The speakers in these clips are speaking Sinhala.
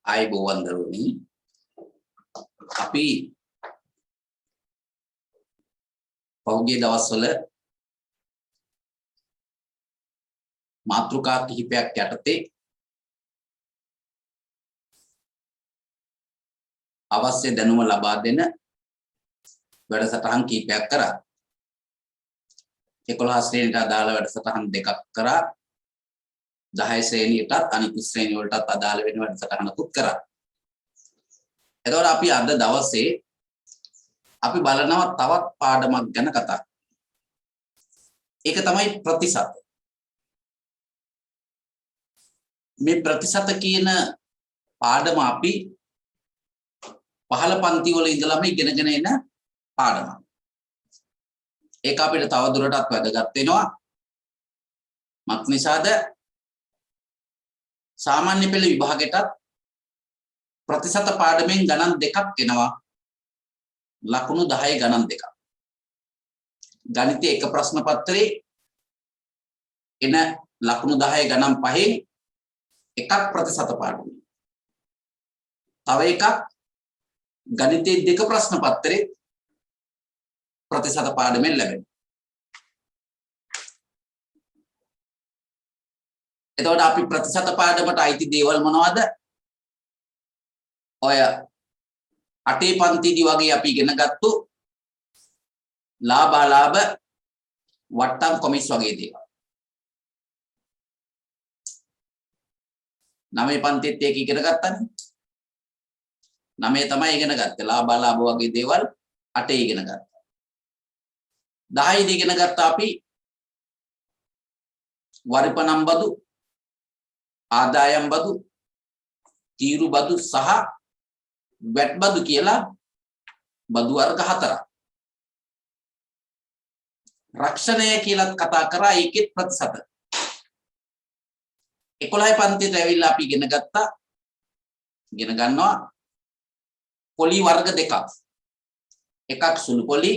ආයුබෝවන් දරුවනි අපි පහුගිය දවස්වල මාතෘකා කිහිපයක් යටතේ අවශ්‍ය දැනුම ලබා දෙන වැඩසටහන් කිහිපයක් කරා 11 ශ්‍රේණියට අදාළ වැඩසටහන් දෙකක් කරා 10 ශ්‍රේණියටත් අනිකුත් ශ්‍රේණි වලටත් අදාළ වෙන වැඩසටහනකුත් කරා. එතකොට අපි අද දවසේ අපි බලනවා තවත් පාඩමක් ගැන කතා. ඒක තමයි ප්‍රතිශත. මේ ප්‍රතිශත කියන පාඩම අපි පහළ පන්ති වල ඉඳලාම ඉගෙනගෙන එන පාඩමක්. ඒක අපිට තව දුරටත් වැදගත් වෙනවා. මක් නිසාද සාමාන්‍ය පෙළ විභාගයටත් ප්‍රතිශත පාඩමෙන් ගණන් දෙකක් එනවා. ලකුණු 10 ගණන් දෙකක්. ගණිතයේ එක ප්‍රශ්න පත්‍රයේ එන ලකුණු 10 ගණන් පහෙන් එකක් ප්‍රතිශත පාඩමයි. තව එකක් ගණිතයේ දෙක ප්‍රශ්න පත්‍රයේ ප්‍රතිශත පාඩමෙන් ලැබෙනවා. එතකොට අපි ප්‍රතිශත පාඩමට අයිති දේවල් මොනවද? ඔය අටේ පන්තිදී වගේ අපි ඉගෙන ගත්තු ලාභ අලාභ වට්ටම් කොමිස් වගේ දේවල්. 9 පන්තිත් ඒක ඉගෙන ගත්තානේ. 9 තමයි ඉගෙන ගත්තේ. ලාභ අලාභ වගේ දේවල් 8 ඉගෙන ගත්තා. 10 දී ඉගෙන ගත්තා අපි වරිපනම් බදු, ආදායම් බදු, තීරු බදු සහ වැට් බදු කියලා බදු වර්ග 4ක්. රක්ෂණය කියලා කතා කරා ඒකෙත් ප්‍රතිශත. 11 පන්තියට ඇවිල්ලා අපි ඉගෙන ගන්නවා පොලි වර්ග දෙකක්. එකක් සුළු පොලි,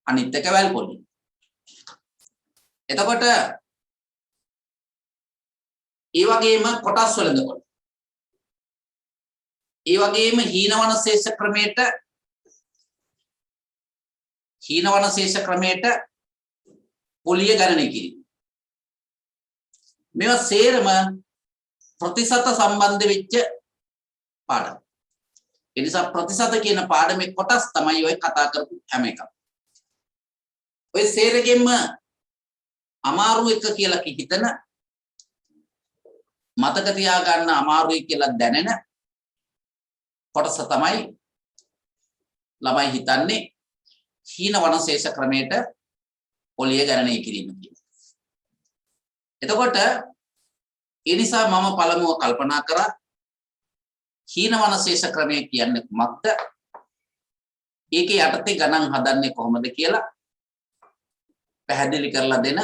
අනිත් එක වැල් පොලි. එතකොට ඒ වගේම කොටස් වලදකොට ඒ වගේම හීනවන ශේෂ ක්‍රමයට පොලිය ගණනය කිරීම. මේවා සේරම ප්‍රතිශත සම්බන්ධ වෙච්ච පාඩම්. ඒ නිසා ප්‍රතිශත කියන පාඩමේ කොටස් තමයි ඔය කතා කරපු හැම එකක්. ඔය සේරගෙම අමාරු එක කියලා හිතන මතක තියාගන්න අමාරුයි කියලා දැනෙන කොටස තමයි ළමයි හිතන්නේ හීන වනශේෂ ක්‍රමයට පොලිය ගණනය කිරීම කියලා. එතකොට ඒ නිසා මම පළමුව කල්පනා කරා හීන වනශේෂ ක්‍රමය කියන්නේ කුමක්ද? ඒකේ යටතේ ගණන් හදන්නේ කොහොමද කියලා පැහැදිලි කරලා දෙන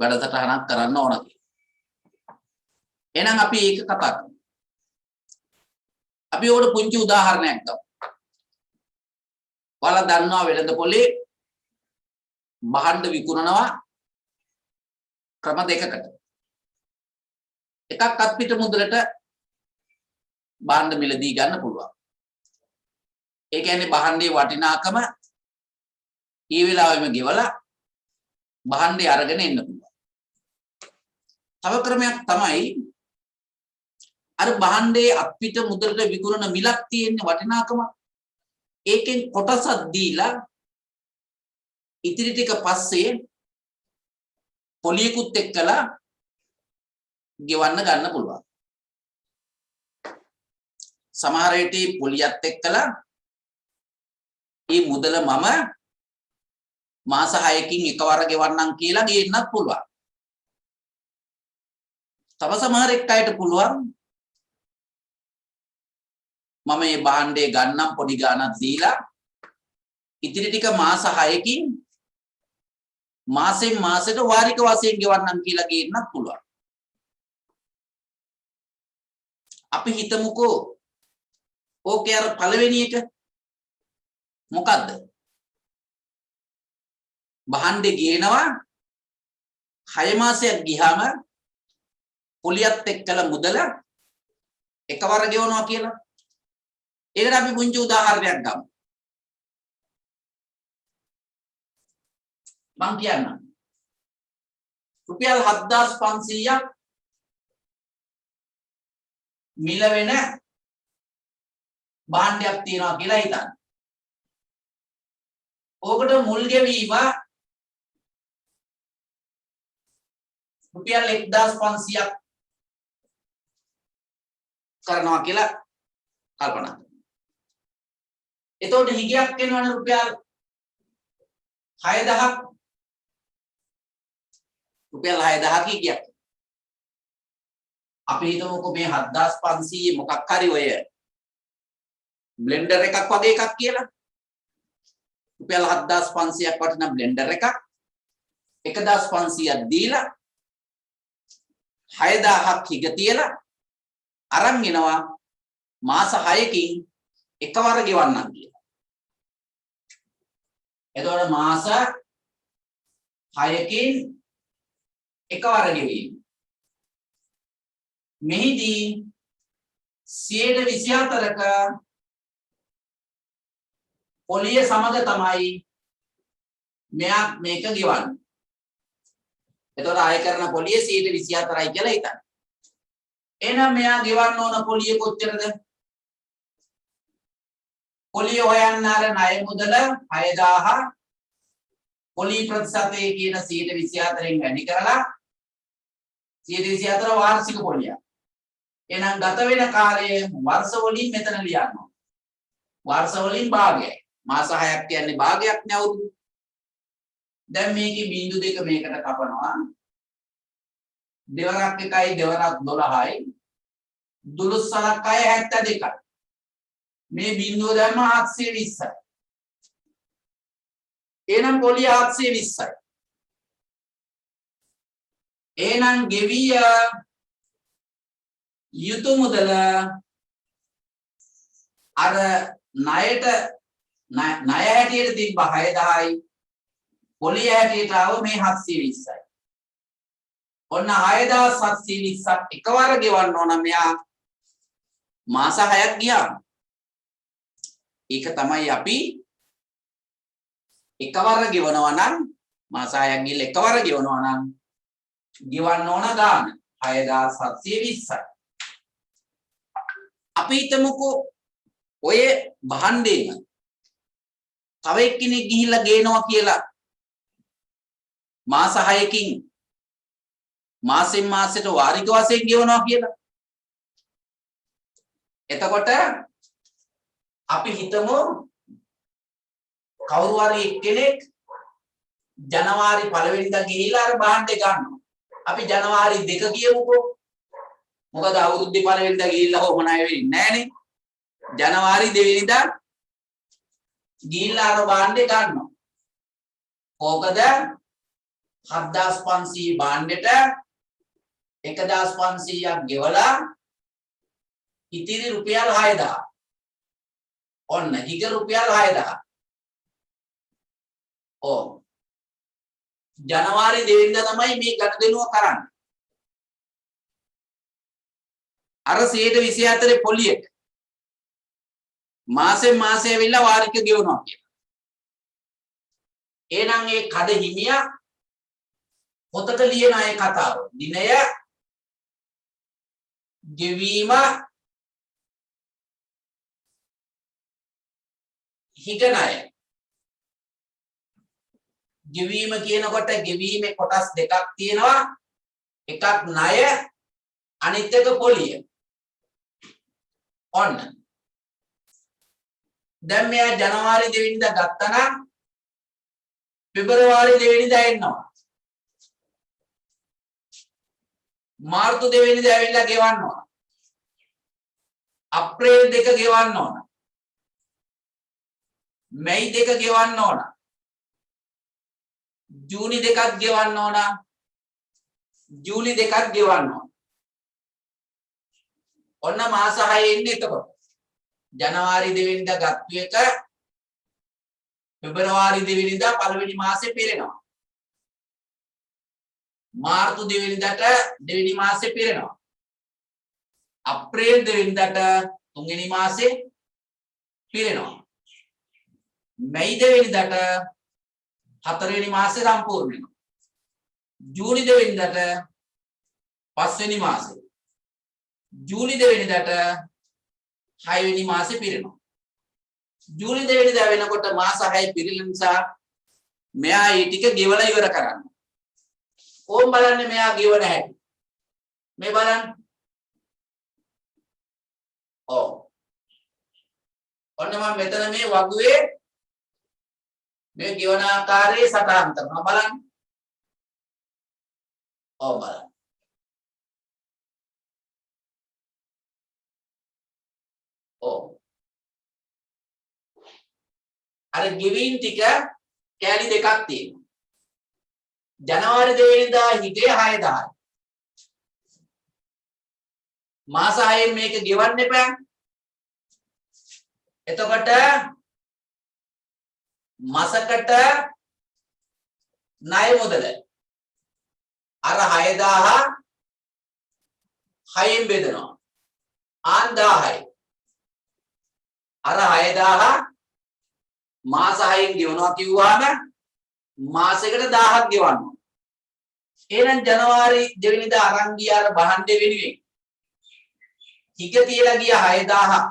වැඩසටහනක් කරන්න ඕන කියලා. එහෙනම් අපි ඒක කතා කරමු. අපි ඔකට පුංචි උදාහරණයක් ගමු. ඔයාලා දන්නවා වෙළඳ පොලේ භාණ්ඩ විකුණනවා ක්‍රම දෙකකට. එකක් අත්පිට මුදලට භාණ්ඩ මිලදී ගන්න පුළුවන්. ඒ කියන්නේ භාණ්ඩයේ වටිනාකම ඊ වෙලාවෙම ගෙවලා භාණ්ඩය අරගෙන එන්න පුළුවන්. තව ක්‍රමයක් තමයි අර භාණ්ඩයේ අත්පිට මුදලට විකුණන මිලක් තියෙන වටිනාකම ඒකෙන් කොටසක් දීලා ඉතිරි ටික පස්සේ පොලියකුත් එක්කලා ගෙවන්න ගන්න පුළුවන්. සමහර විට පොලියත් එක්කලා මේ මුදල මම මාස 6කින් එකවර ගෙවන්නම් කියලා ගේන්නත් පුළුවන්. තව සමහර එක්කයට පුළුවන් මම මේ භාණ්ඩේ ගන්නම් පොඩි ගාණක් දීලා ඉතිරි ටික මාස 6කින් මාසෙන් මාසෙට වාරික වශයෙන් ගෙවන්නම් කියලා ගේන්නත් පුළුවන්. අපි හිතමුකෝ ඕකේ අර පළවෙනි එක මොකද්ද? භාණ්ඩේ ගේනවා 6 මාසයක් ගියාම පොලියත් එක්කලා මුදල එකවර ගෙවනවා කියලා. ඒකට අපි පුංචි උදාහරණයක් ගමු. මං කියන්නම්. රුපියල් 7500ක් මිල වෙන භාණ්ඩයක් තියනවා කියලා හිතන්න. ඕකට මුල් ගෙවීම රුපියල් 1500ක් කරනවා කියලා කල්පනා කරනවා. එතකොට හිගයක් වෙනවනේ රුපියල් 6000ක්. රුපියල් 6000ක හිගයක්. අපි හිතමුකෝ මේ 7500 මොකක් හරි ඔය බ්ලෙන්ඩර් එකක් වගේ එකක් කියලා. රුපියල් 7500ක් වටින බ්ලෙන්ඩර් එකක් 1500ක් දීලා 6000ක් හිග තියලා අරන් එනවා මාස 6කින් එකවර ගෙවන්නම් කියලා. එතකොට මාස 6කින් එකවර ගෙවීම. මෙහිදී 24%ක පොලිය සමග තමයි මෙයා මේක ගෙවන්නේ. එතකොට ආය කරන පොලිය 24%යි කියලා හිතන්න. එහෙනම් මෙයා ගෙවන්න ඕන පොලිය කොච්චරද? පොලිය හොයන්න අර ණය මුදල 6000 පොලි ප්‍රතිශතයේ කියන 24%න් වැඩි කරලා 24% වාර්ෂික පොලිය. එහෙනම් ගත වෙන කාලය වර්ෂ වලින් මෙතන ලියන්න ඕන. වර්ෂ වලින් භාගයයි. මාස 6ක් කියන්නේ භාගයක් නේ අවුරුදු. දැන් මේකේ බිංදු දෙක මේකට කපනවා. දෙවරක් 1යි දෙවරක් 12යි. දුලුස්සලක් 72යි. මේ බිංදුව දැම්ම 720යි. එහෙනම් පොලිය 720යි. එහෙනම් ගෙවිය යුතු මුදල අර ණයට ණය හැටියට තිබ්බ 6000යි පොලිය හැටියට ආව මේ 720යි. ඔන්න 6720ක් එකවර ගෙවන්න ඕන මෙයා මාස 6ක් ගියාම. ඒක තමයි අපි එකවර ගෙවනවා නම් මාස 6ක් ගිහලා එකවර ගෙවනවා නම් ගෙවන්න ඕන ගාන 6720යි. අපි හිතමුකෝ ඔය භාණ්ඩේම තව එක්කෙනෙක් ගිහිල්ලා ගේනවා කියලා මාස 6කින් මාසෙන් මාසෙට වාරික වශයෙන් ගෙවනවා කියලා. එතකොට අපි හිතමු කවුරු හරි එක්කෙනෙක් ජනවාරි 1 වෙනිදා ගිහිල්ලා අර භාණ්ඩේ ගන්නවා. අපි ජනවාරි 2 කියමුකෝ. මොකද අවුරුද්දේ 1 වෙනිදා ගිහිල්ලා කොහොම ණය වෙන්නේ නැහනේ. ජනවාරි 2 වෙනිදා ගිහිල්ලා අර භාණ්ඩේ ගන්නවා. කොහොමද 7500 භාණ්ඩෙට 1500ක් ගෙවලා ඉතිරි රුපියල් 6000. ඔන්න හිග රුපියල් 6000. ඔව්. ජනවාරි 2 වෙනිදා තමයි මේ ගනුදෙනුව කරන්නේ. අර 124 පොලියට මාසෙන් මාසෙ ඇවිල්ලා වාරික ගෙවනවා කියලා. එහෙනම් ඒ කඩ හිමියා පොතක ලියන අය කතාව. දිනය ගෙවීම හිගණය. ගෙවීම කියනකොට ගෙවීමේ කොටස් දෙකක් තියෙනවා. එකක් ණය අනිත් එක පොලිය. ඔන්න. දැන් මෙයා ජනවාරි 2 වෙනිදා ගත්තා නම් පෙබරවාරි 2 වෙනිදා එනවා. මාර්තු 2 වෙනිදා ඇවිල්ලා ගෙවන්න ඕන. අප්‍රේල් 2 ගෙවන්න ඕන. මැයි 2 ගෙවන්න ඕන. ජූනි 2ක් ගෙවන්න ඕන. ජූලි 2ක් ගෙවන්න ඕන. ඔන්න මාස 6 එන්නේ එතකොට. ජනවාරි 2 වෙනිදා ගත්තු එක පෙබරවාරි 2 වෙනිදා පළවෙනි මාසේ පිරෙනවා. මාර්තු 2 වෙනිදාට දෙවෙනි මාසේ පිරෙනවා. අප්‍රේල් 2 වෙනිදාට තුන්වෙනි මාසේ පිරෙනවා. මැයි 2 වෙනිදාට හතරවෙනි මාසේ සම්පූර්ණ වෙනවා. ජූනි 2 වෙනිදාට පස්වෙනි මාසේ. ජූලි 2 වෙනිදාට හයවෙනි මාසේ පිරෙනවා. ජූලි 2 වෙනිදා වෙනකොට මාස 6 පිරීම නිසා මෙයා ඒ ටික ගෙවලා ඉවර කරන්න. කොහොම බලන්නේ මෙයා ගෙවන හැටි. මේ බලන්න. ඔව්. ඔන්න මම මෙතන මේ වගුවේ මේ ගෙවන ආකාරයේ සටහන් කරනවා බලන්න. ඔව් බලන්න. ඔව්. අර ගෙවීම් ටික කෑලි දෙකක් තියෙනවා. ජනවාරි 2 වෙනිදා හිටියේ 6000. මාස 6න් මේක ගෙවන්න එපා. එතකොට මාසකට ණය මුදල අර 6000 6න් බෙදනවා. ආන් 1000යි. අර 6000 මාස 6න් ගෙවනවා කිව්වම මාසෙකට 1000ක් ගෙවනවා. එහෙනම් ජනවාරි 2 වෙනිදා අරන් ගිය අර බහන්ඩේ වෙනුවෙන් හිග තියලා ගිය 6000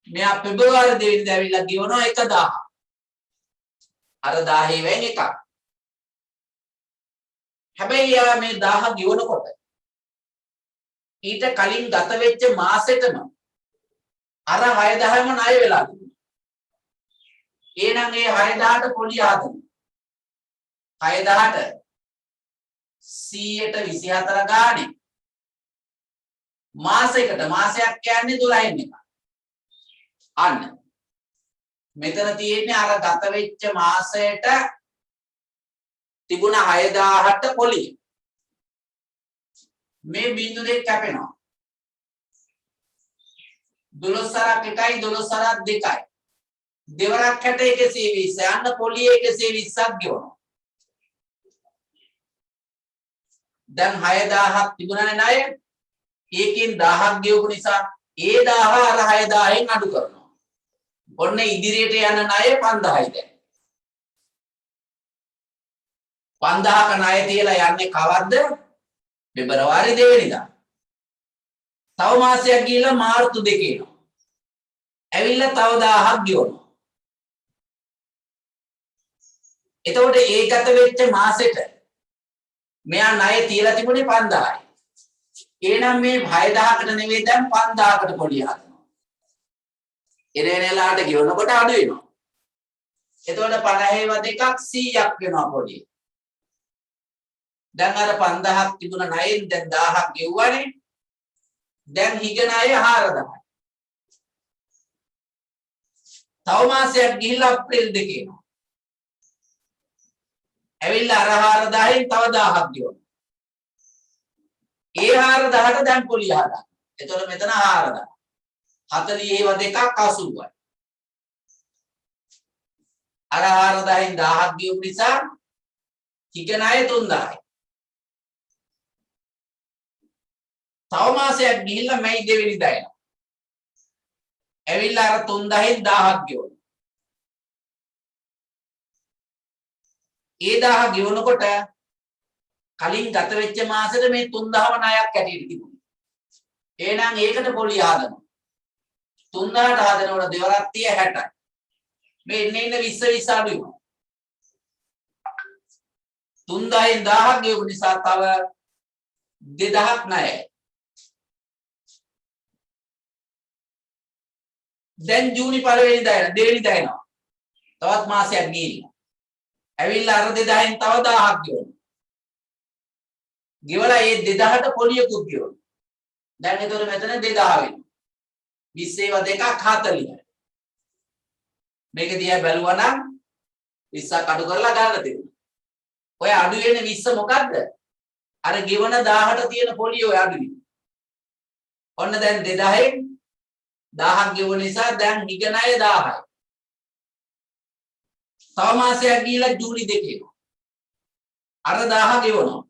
මෙයා පෙබරවාරි 2 වෙනිදා ඇවිල්ලා ගෙවනවා 1000. අර 1000 වෙන් එකක්. හැබැයි යා මේ 1000 ගෙවනකොට ඊට කලින් ගත වෙච්ච මාසෙටම අර 6000ම ණය වෙලා තිබුණා. එහෙනම් ඒ 6000ට පොලි ආදමු. 6000ට 100ට 24 ගානේ මාසයකට මාසයක් කියන්නේ 12න් එක. අන්න මෙතන තියෙන්නේ අර ගත වෙච්ච මාසයට තිබුණ 6000ට පොලි. මේ බිංදු දෙක කැපෙනවා. 12 එකයි 12 දෙකයි. දෙවරක් 60 120 යන්න පොලි 120ක් ගෙවනවා. දැන් 6000ක් තිබුණානේ ණය. ඒකෙන් 1000ක් ගෙවපු නිසා ඒ 1000 අර 6000න් අඩු කරනවා. ඔන්න ඉදිරියට යන ණය 5000යි දැන්. 5000ක ණය තියලා යන්නේ කවද්ද? පෙබරවාරි 2 වෙනිදා. තව මාසයක් ගිහලා මාර්තු 2 එනවා. ඇවිල්ලා තව 1000ක් ගෙවනවා. එතකොට ඒ ගත වෙච්ච මාසෙට මෙයා ණය තියලා තිබුණේ 5000යි. එහෙනම් මේ 6000කට නෙවෙයි දැන් 5000කට පොලි හදනවා. එරේනලාට ගෙවනකොට අඩු වෙනවා. එතකොට 50ව දෙකක් 100ක් වෙනවා පොලි. දැන් අර 5000ක් තිබුණ ණයෙන් දැන් 1000ක් ගෙවුවානේ. දැන් හිග ණය 4000යි. තව මාසයක් ගිහිල්ලා අප්‍රේල් 2 එනවා. ඇවිල්ලා අර 4000න් තව 1000ක් ගෙවනවා. ඒ 4000ට දැන් පොලි හදා. එතකොට මෙතන 4000. 40ව දෙකක් 80යි. අර 4000න් 1000ක් ගෙවපු නිසා හිග ණය 3000යි. තව මාසයක් ගිහිල්ලා මැයි 2 වෙනිදා එනවා. ඇවිල්ලා අර 3000න් 1000ක් ගෙවනවා. ඒ 1000 ගෙවනකොට කලින් ගත වෙච්ච මාසෙට මේ 3000ම ණයක් ඇටියට තිබුණා. එහෙනම් ඒකට පොලි ආදනවා. 3000ට හදනකොට දෙවරක් 60යි. මේ ඉන්න 20 20 අඩු වෙනවා. 3000න් 1000ක් ගෙවපු නිසා තව 2000ක් ණයයි. දැන් ජූනි 1 වෙනිදා එන 2 වෙනිදා එනවා. තවත් මාසයක් ගිහින්. ඇවිල්ලා අර 2000න් තව 1000ක් ගෙවනවා. ගෙවලා ඒ 2000ට පොලියකුත් ගෙවනවා. දැන් එතකොට මෙතන 2000 වෙනවා. 20ව දෙකක් 40යි. මේක දිහා බැලුවා නම් 20ක් අඩු කරලා ගන්න තියෙනවා. ඔය අඩු වෙන 20 මොකද්ද? අර ගෙවන 1000ට තියෙන පොලිය ඔය අඩු වෙනවා. ඔන්න දැන් 2000න් 1000ක් ගෙවන නිසා දැන් හිග ණය 1000යි. තව මාසයක් ගිහිලා ජූලි 2 එනවා. අර 1000 ගෙවනවා.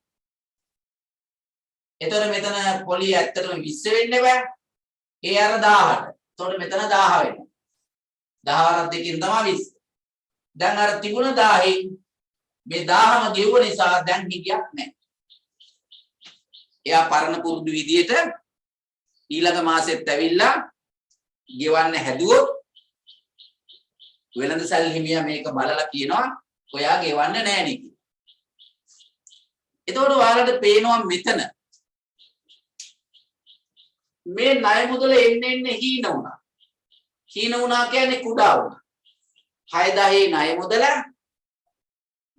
එතකොට මෙතන පොලිය ඇත්තටම 20 වෙන්න බෑ. ඒ අර 1000ට. එතකොට මෙතන 1000 වෙනවා. 10 දෙකකින් තමයි 20. දැන් අර තිබුණ 1000න් මේ 1000ම ගෙවුව නිසා දැන් හිතියක් නැහැ. එයා පරණ පුරුදු විදියට ඊළඟ මාසෙත් ඇවිල්ලා ගෙවන්න හැදුවොත් වෙළඳසල් හිමියා මේක බලලා කියනවා ඔයා ගෙවන්න නැහැ නේ කියලා. එතකොට ඔයාලට පේනවා මෙතන මේ ණය මුදල එන්න හීන වුණා. හීන වුණා කියන්නේ කුඩා වුණා. 6000 ණය මුදල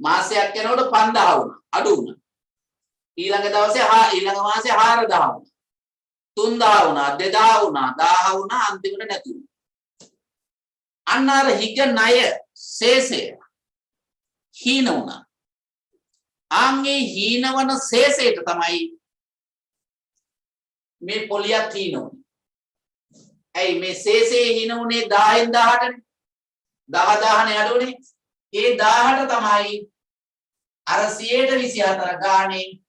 මාසයක් යනකොට 5000 වුණා. අඩු වුණා. ඊළඟ මාසේ 4000 වුණා. 3000 වුණා, 2000 වුණා, 1000 වුණා, අන්තිමට නැති වුණා. අන්න අර හිග ණය ශේෂය හීන වුණා. ආන්ගේ හීනවන ශේෂයට තමයි මේ පොලියක් හීන වුණේ. ඇයි මේ ශේෂයේ හීන වුණේ 10න් 18නේ. 10නේ අඩුනේ. ඒ 10ට තමයි අර 124 ගානේ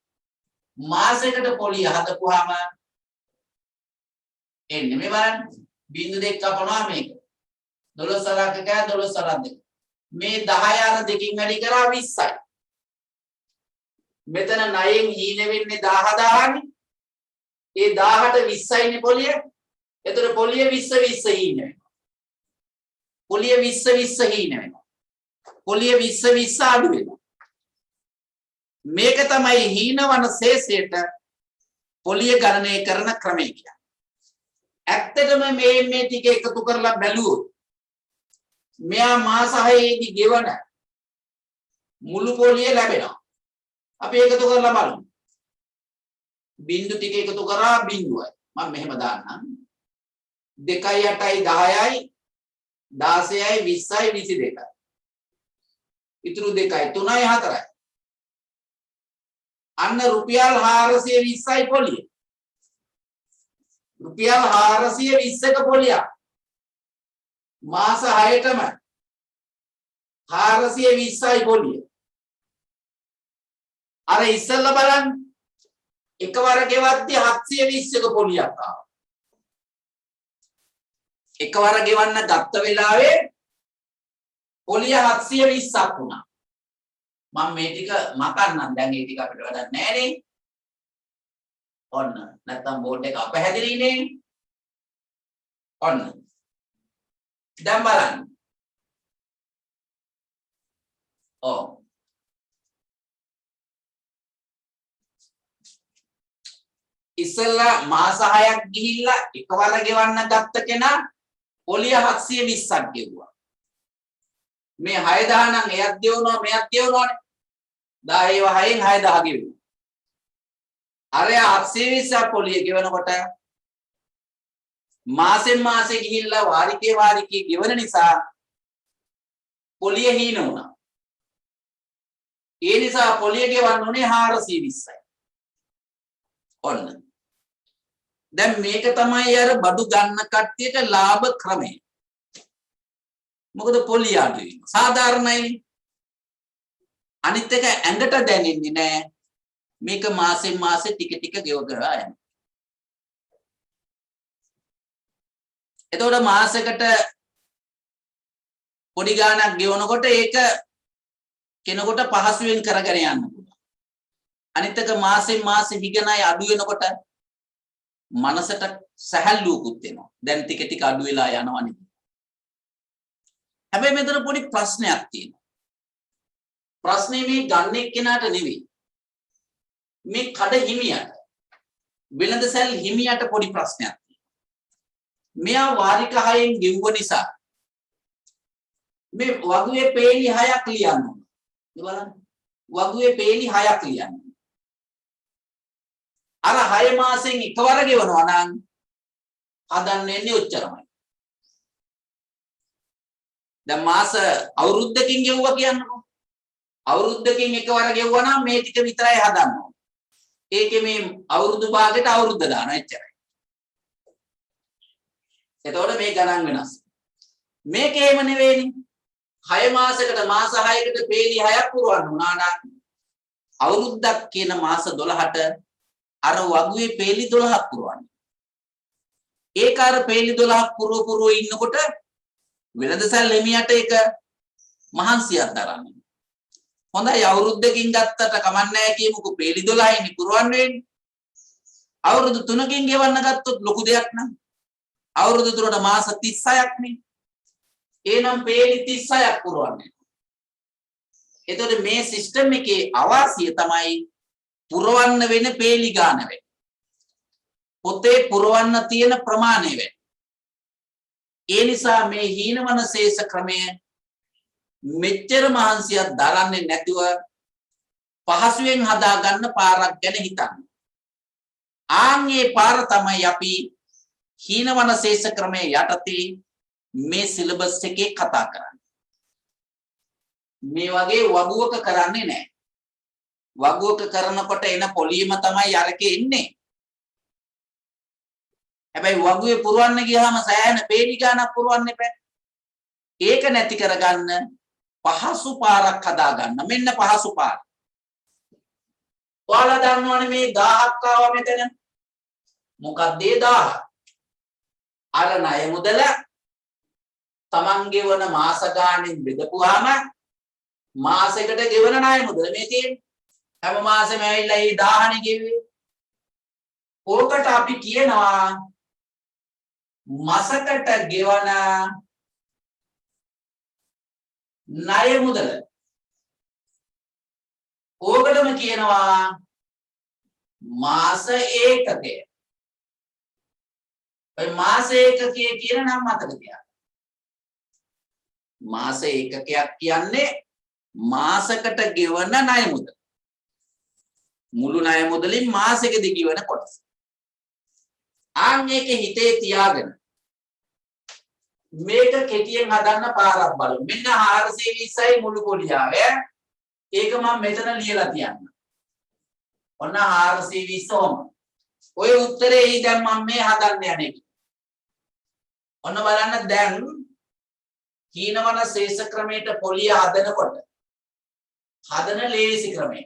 මාසයකට පොලිය හදපුවාම එන්නේ මේ බලන්න බිංදු දෙක කපනවා මේක 12 12 12 මේ 10 අර දෙකින් වැඩි කරා 20යි මෙතන 9න් හීන වෙන්නේ 10000නේ ඒ 1000ට 20යිනේ පොලිය එතන පොලිය 20 20 හීන වෙනවා පොලිය 20 20 හීන වෙනවා පොලිය 20 20 අඩු වෙනවා මේක තමයි හීනවන ශේෂයට පොලිය ගණනය කරන ක්‍රමය කියන්නේ. ඇත්තටම මේ ටික එකතු කරලා බැලුවොත් මෙයා මාස 6ේදී ගෙවන මුළු පොලිය ලැබෙනවා. අපි එකතු කරලා බලමු. බිංදු ටික එකතු කරා බිංදුවයි. මම මෙහෙම දාන්නම්. 2යි 8යි 10යි 16යි 20යි 22යි. ඉතුරු 2යි 3යි 4යි. අන්න රුපියල් 420යි පොලිය. රුපියල් 420ක පොලියක්. මාස 6ටම 420යි පොලිය. අර ඉස්සෙල්ලා බලන්න එකවර ගෙවද්දි 720ක පොලියක් ආවා. එකවර ගෙවන්න ගත්ත වෙලාවේ පොලිය 720ක් වුණා. මම මේ ටික මකන්නම් දැන් මේ ටික අපිට වැඩක් නැහැ නේ. ඔන්න නැත්තම් බෝඩ් එක අපහැදිලිනේ. ඔන්න. දැන් බලන්න. ඔව්. ඉස්සෙල්ලා මාස 6ක් ගිහිල්ලා එකවර ගෙවන්න ගත්ත කෙනා පොලිය 720ක් ගෙවුවා. මේ 6000 නම් එයක් ගෙවනවා මෙයක් ගෙවනවානේ. 10 ඒවා 6න් 6000 ගෙවුවා. අර 720 පොලිය ගෙවනකොට මාසෙන් මාසේ ගිහිල්ලා වාරිකේ ගෙවන නිසා පොලිය හීන වුණා. ඒ නිසා පොලිය ගෙවන්න උනේ 420යි. ඔන්න. දැන් මේක තමයි අර බඩු ගන්න කට්ටියට ලාභ ක්‍රමය. මොකද පොලිය අඩුයි. සාධාරණයි. අනිත් එක ඇඟට දැනෙන්නේ නැහැ. මේක මාසෙන් මාසේ ටික ටික ගෙව ගා යනවා. එතකොට මාසයකට පොඩි ගාණක් ගෙවනකොට ඒක කෙනෙකුට පහසුවෙන් කරගෙන යන්න පුළුවන්. අනිත් එක මාසෙන් මාසේ හිගනයි අඩු වෙනකොට මනසට සැහැල්ලුවකුත් එනවා. දැන් ටික ටික අඩු වෙලා යනවනේ. හැබැයි මෙතන පොඩි ප්‍රශ්නයක් තියෙනවා. ප්‍රශ්නේ මේ ගන්න එක්කෙනාට නෙවෙයි. මේ කඩ හිමියට වෙළඳසැල් හිමියට පොඩි ප්‍රශ්නයක් තියෙනවා. මෙයා වාරික 6න් ගෙවුව නිසා මේ වගුවේ පේලි 6ක් ලියන්න ඕන. බලන්න. වගුවේ පේලි 6ක් ලියන්න. අර 6 මාසෙන් එකවර ගෙවනවා නම් හදන්න එන්නේ ඔච්චරමයි. දැන් මාස අවුරුද්දකින් ගෙවුවා කියන්නකෝ. අවුරුද්දකින් එකවර ගෙවුවා නම් මේ ටික විතරයි හදන්න ඕන. ඒකේ මේ අවුරුදු භාගයට අවුරුද්ද දානවා එච්චරයි. එතකොට මේ ගණන් වෙනස්. මේක එහෙම නෙවෙයිනේ. 6 මාසයකට මාස 6කට පේලි 6ක් පුරවන්න උනා නම් අවුරුද්දක් කියන මාස 12ට අර වගුවේ පේලි 12ක් පුරවන්නේ. ඒක අර පේලි 12ක් පුරව ඉන්නකොට වෙළඳසල් එමියට ඒක මහන්සියක් දරන්නේ. හොඳයි අවුරුද්දකින් ගත්තට කමක් නැහැ කියමුකෝ පේලි 12යිනි පුරවන්න වෙන්නේ. අවුරුදු 3කින් ගෙවන්න ගත්තොත් ලොකු දෙයක් නෑ. අවුරුදු 3ට මාස 36ක් නේ. එහෙනම් පේලි 36ක් පුරවන්නේ. එතකොට මේ සිස්ටම් එකේ අවාසිය තමයි පුරවන්න වෙන පේලි ගාන වෙන්නේ. පොතේ පුරවන්න තියෙන ප්‍රමාණය වෙන්නේ. ඒ නිසා මේ හීනවන ශේෂ ක්‍රමය මෙච්චර මහන්සියක් දරන්නේ නැතුව පහසුවෙන් හදා ගන්න පාරක් ගැන හිතන්න. ආන්ගේ පාර තමයි අපි හීනවන ශේෂ ක්‍රමයේ යටතේ මේ සිලබස් එකේ කතා කරන්නේ. මේ වගේ වගුවක කරන්නේ නැහැ. වගුවක කරනකොට එන පොලියම තමයි අරකේ ඉන්නේ. හැබැයි වගුවේ පුරවන්න ගියාම සෑහෙන පේලි ගානක් පුරවන්න එපා. ඒක නැති කරගන්න පහසු පාරක් හදා ගන්න. මෙන්න පහසු පාර. ඔයාලා දන්නවනේ මේ 1000ක් ආවා මෙතන. මොකක්ද ඒ 1000? අර ණය මුදල තමන්ගේ වන මාස ගාණෙන් බෙදපුවාම මාසෙකට ගෙවන ණය මුදල මේ තියෙන්නේ. හැම මාසෙම ඇවිල්ලා මේ 1000නේ ගෙවුවේ. ඕකට අපි කියනවා මාසකට ගෙවන ණය මුදල. ඕකටම කියනවා මාස ඒකකය. ඔය මාස ඒකකය කියන නම මතක තියාගන්න. මාස ඒකකයක් කියන්නේ මාසකට ගෙවන ණය මුදල. මුළු ණය මුදලින් මාසෙකදී ගෙවන කොටස. ආන්නේක හිතේ තියාගෙන මේක කෙටියෙන් හදන්න පාරක් බලමු. මෙන්න 420යි මුළු පොලියාව. ඒක මම මෙතන ලියලා තියන්න. ඔන්න 420 ඔහොම. ඔය උත්තරේ දැන් මම මේ හදන්න යන්නේ. ඔන්න බලන්න දැන් හීනවන ශේෂ ක්‍රමයට පොලිය හදනකොට හදන ලේසි ක්‍රමය.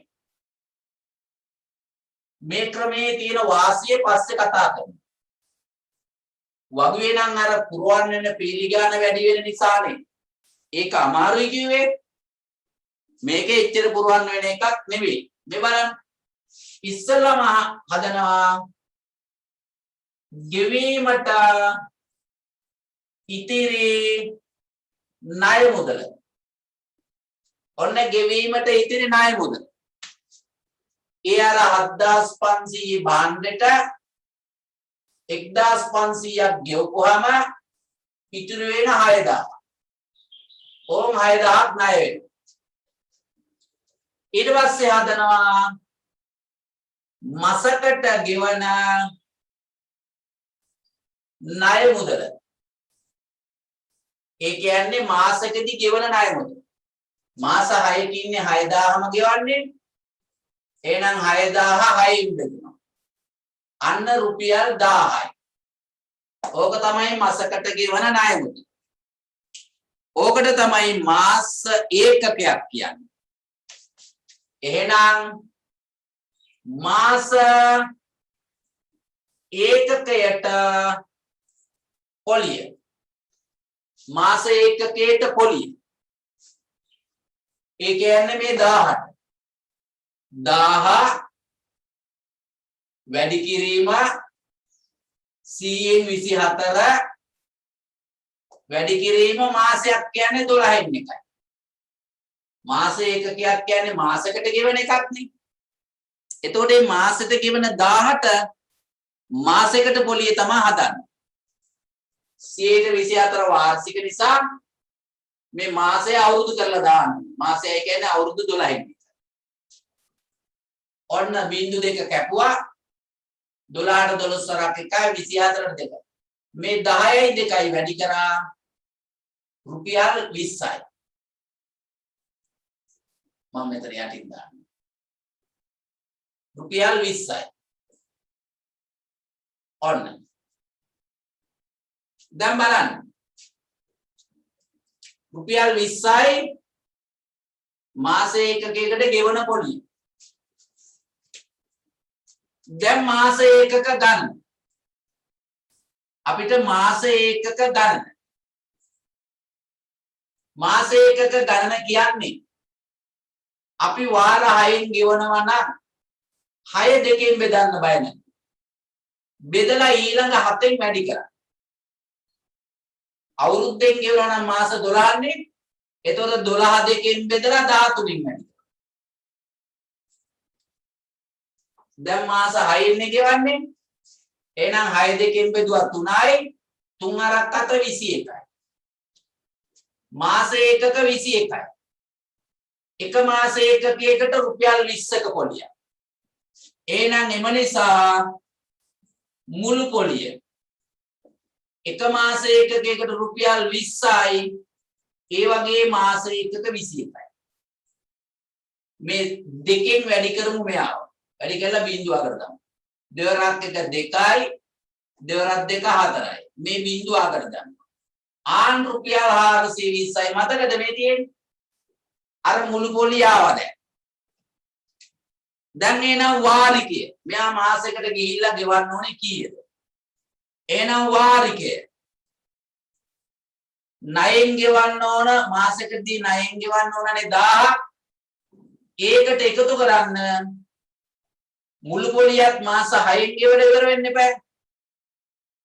මේ ක්‍රමයේ තියෙන වාසිය පස්සේ කතා කරමු. වගුවේ නම් අර පුරවන්න වෙන පීලි ගාන වැඩි වෙන නිසානේ. ඒක අමාරුයි කිව්වේ. මේකේ එච්චර පුරවන්න වෙන එකක් නෙවෙයි. මේ බලන්න. ඉස්සෙල්ලාම හදනවා ගෙවීමට ඉතිරි ණය මුදල. ඔන්න ගෙවීමට ඉතිරි ණය මුදල. ඒ අර 7500 භාණ්ඩෙට 1500ක් ගෙවපුවාම ඉතුරු වෙන 6000. ඕම් 6000ක් ණය වෙනවා. ඊට පස්සේ හදනවා මාසකට ගෙවන ණය මුදල. ඒ කියන්නේ මාසෙකදී ගෙවන ණය මුදල. මාස 6ක ඉන්නේ 6000ම ගෙවන්නේ. එහෙනම් 6000 6න් බෙදෙනවා. අන්න රුපියල් 1000යි. ඕක තමයි මාසකට ගෙවන ණය මුදල. ඕකට තමයි මාස ඒකකයක් කියන්නේ. එහෙනම් මාස ඒකකයට පොලිය. මාස ඒකකයට පොලිය. ඒ කියන්නේ මේ 1000ට. 1000 වැඩි කිරීම 124 වැඩි කිරීම මාසයක් කියන්නේ 12න් එකයි. මාස ඒකකයක් කියන්නේ මාසයකට ගෙවන එකක් නේ. එතකොට මේ මාසෙට ගෙවන 1000ට මාසයකට පොලිය තමයි හදන්නේ. 124 වාර්ෂික නිසා මේ මාසය අවුරුදු කරලා දාන්නේ. මාසය කියන්නේ අවුරුදු 12න්. ඔන්න බිංදු දෙක කැපුවා 12ට 12 වරක් එකයි 24ට දෙක. මේ 10යි දෙකයි වැඩි කරා රුපියල් 20යි. මම මෙතන යටින් දාන්න. රුපියල් 20යි. ඔන්න. දැන් බලන්න. රුපියල් 20යි මාස ඒකකයකට ගෙවන පොලිය. දැන් මාස ඒකක ගන්න. අපිට මාස ඒකක ගන්න. මාස ඒකක ගණන කියන්නේ අපි වාර 6න් ගෙවනවා නම් 6 දෙකෙන් බෙදන්න බය නැහැ. බෙදලා ඊළඟ 7න් වැඩි කරා. අවුරුද්දෙන් ගෙවනවා නම් මාස 12න්නේ. එතකොට 12 දෙකෙන් බෙදලා 13න් වැඩි. දැන් මාස 6න්නේ ගෙවන්නේ. එහෙනම් 6 දෙකෙන් බෙදුවා 3යි. 3 අරක් 4 21යි. මාස ඒකක 21යි. එක මාස ඒකකයකට රුපියල් 20ක පොලිය. එහෙනම් එම නිසා මුළු පොලිය එක මාස ඒකකයකට රුපියල් 20යි. ඒ වගේ මාස ඒකක 21යි. මේ දෙකෙන් වැඩි කරමු මෙයාව. වැඩි කරලා බිංදුවකට දාමු. දෙවරක් එක 2යි, දෙවරක් දෙක 4යි. මේ බිංදුවකට දාමු. ආන් රුපියල් 420යි මතකද මේ තියෙන්නේ? අර මුළු පොලිය ආවා දැන්. දැන් එනවා වාරිකය. මෙයා මාසයකට ගිහිල්ලා ගෙවන්න ඕනේ කීයද? එහෙනම් වාරිකය. ණයෙන් ගෙවන්න ඕන මාසෙකදී ණයෙන් ගෙවන්න ඕනනේ 1000ක්. ඒකට එකතු කරන්න මුළු පොලියත් මාස 6න් ගෙවල ඉවර වෙන්න එපා.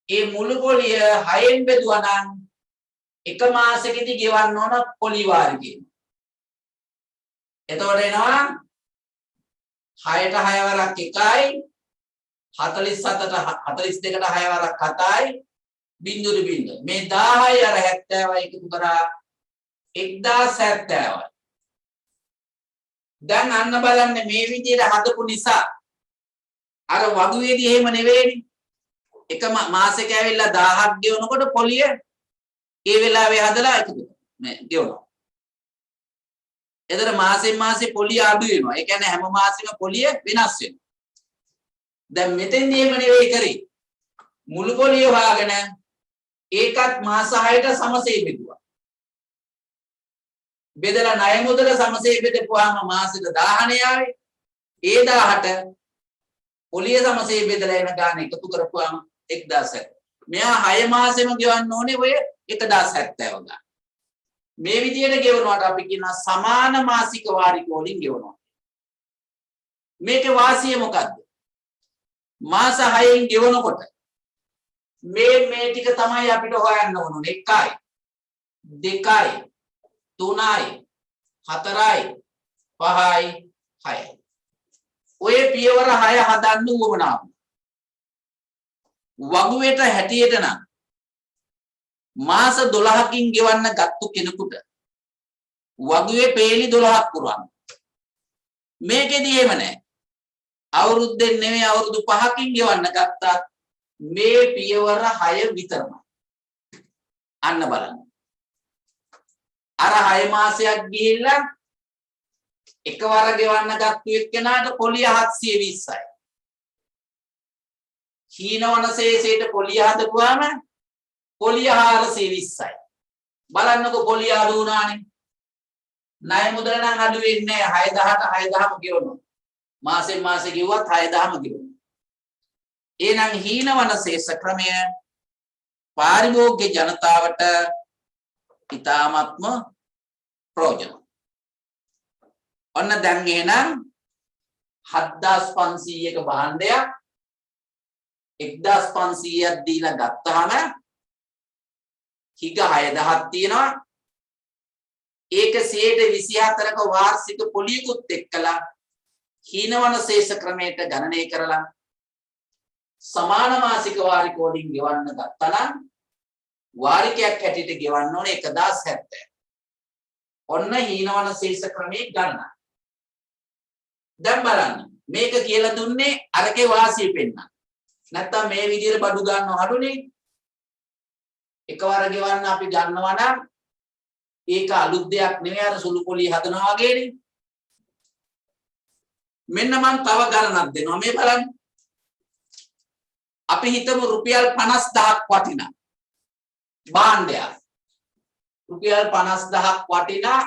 ඒ මුළු පොලිය 6න් බෙදුවා නම් එක මාසෙකදී ගෙවන්න ඕන පොලි වාරිකය. එතකොට එනවා 6ට 6 වරක් 1යි 47ට 42ට 6 වරක් 7යි බිංදුරු බිංදුව. මේ 1000යි අර 70යි එකතු කරා 1070යි. දැන් අන්න බලන්න මේ විදිහට හදපු නිසා අර වගුවේදී එහෙම නෙවෙයිනේ. එක මාසෙක ඇවිල්ලා 1000ක් ගෙවනකොට පොලිය ඒ වෙලාවේ හදලා එකතු මේ ගෙවනවා. එතන මාසෙන් මාසෙ පොලිය අඩු වෙනවා. ඒ කියන්නේ හැම මාසෙම පොලිය වෙනස් වෙනවා. දැන් මෙතෙන්දී එහෙම නෙවෙයි කරේ. මුළු පොලිය හොයාගෙන ඒකත් මාස 6ට සමසේ බෙදුවා. බෙදලා ණය මුදල සමසේ බෙදපුවාම මාසෙක 1000නේ ආවේ. ඒ 1000ට පොලිය සමසේ බෙදලා එන ගාන එකතු කරපුවාම 1070. මෙයා 6 මාසෙම ගෙවන්න ඕනේ ඔය 1070 ගාන. මේ විදියට ගෙවනවාට අපි කියනවා සමාන මාසික වාරික වලින් ගෙවනවා. මේකේ වාසිය මොකද්ද? මාස 6න් ගෙවනකොට මේ ටික තමයි අපිට හොයන්න ඕනේ. 1යි 2යි 3යි 4යි 5යි 6යි. ඔය පියවර 6 හදන්න උවමනාව. වගුවේට හැටියට නම් මාස 12කින් ගෙවන්න ගත්තු කෙනෙකුට වගුවේ පේලි 12ක් පුරවන්න. මේකෙදි එහෙම නැහැ. අවුරුද්දෙන් නෙමෙයි අවුරුදු 5කින් ගෙවන්න ගත්තත් මේ පියවර 6 විතරමයි. අන්න බලන්න. අර 6 මාසයක් ගිහිල්ලා එකවර ගෙවන්න ගත්තු එක්කෙනාට පොලිය 720යි. හීනවනසේසේට පොලිය හදපුවාම පොලිය 420යි. බලන්නකො පොලිය අඩු වුණානේ. ණය මුදල නම් අඩු වෙන්නේ නැහැ. 6000ට 6000ම ගෙවනවා. මාසෙන් මාසෙ ගෙවුවත් 6000ම ගෙවනවා. එහෙනම් හීනවනසේස ක්‍රමය පාරිභෝගික ජනතාවට ඉතාමත්ම ප්‍රයෝජනවත්. ඔන්න දැන් එහෙනම් 7500ක භාණ්ඩයක් 1500ක් දීලා ගත්තාම හිග 6000ක් තියෙනවා. ඒක 24ක වාර්ෂික පොලියකුත් එක්කලා හීනවනසේස ක්‍රමයට ගණනය කරලා සමාන මාසික වාරික වලින් ගෙවන්න ගත්තා නම් වාරිකයක් හැටියට ගෙවන්න ඕනේ 1070. ඔන්න හීනවනසේස ක්‍රමයේ ගණන. දැන් බලන්න මේක කියලා දුන්නේ අරකේ වාසිය පෙන්නන්න. නැත්තම් මේ විදිහට බඩු ගන්නව හඩුනේ. එකවර ගෙවන්න අපි ගන්නවා නම් ඒක අලුත් දෙයක් නෙවෙයි අර සුළු පොලිය හදනවා වගේනේ. මෙන්න මම තව ගණනක් දෙනවා මේ බලන්න. අපි හිතමු රුපියල් 50000ක් වටිනා භාණ්ඩයක්. රුපියල් 50000ක් වටිනා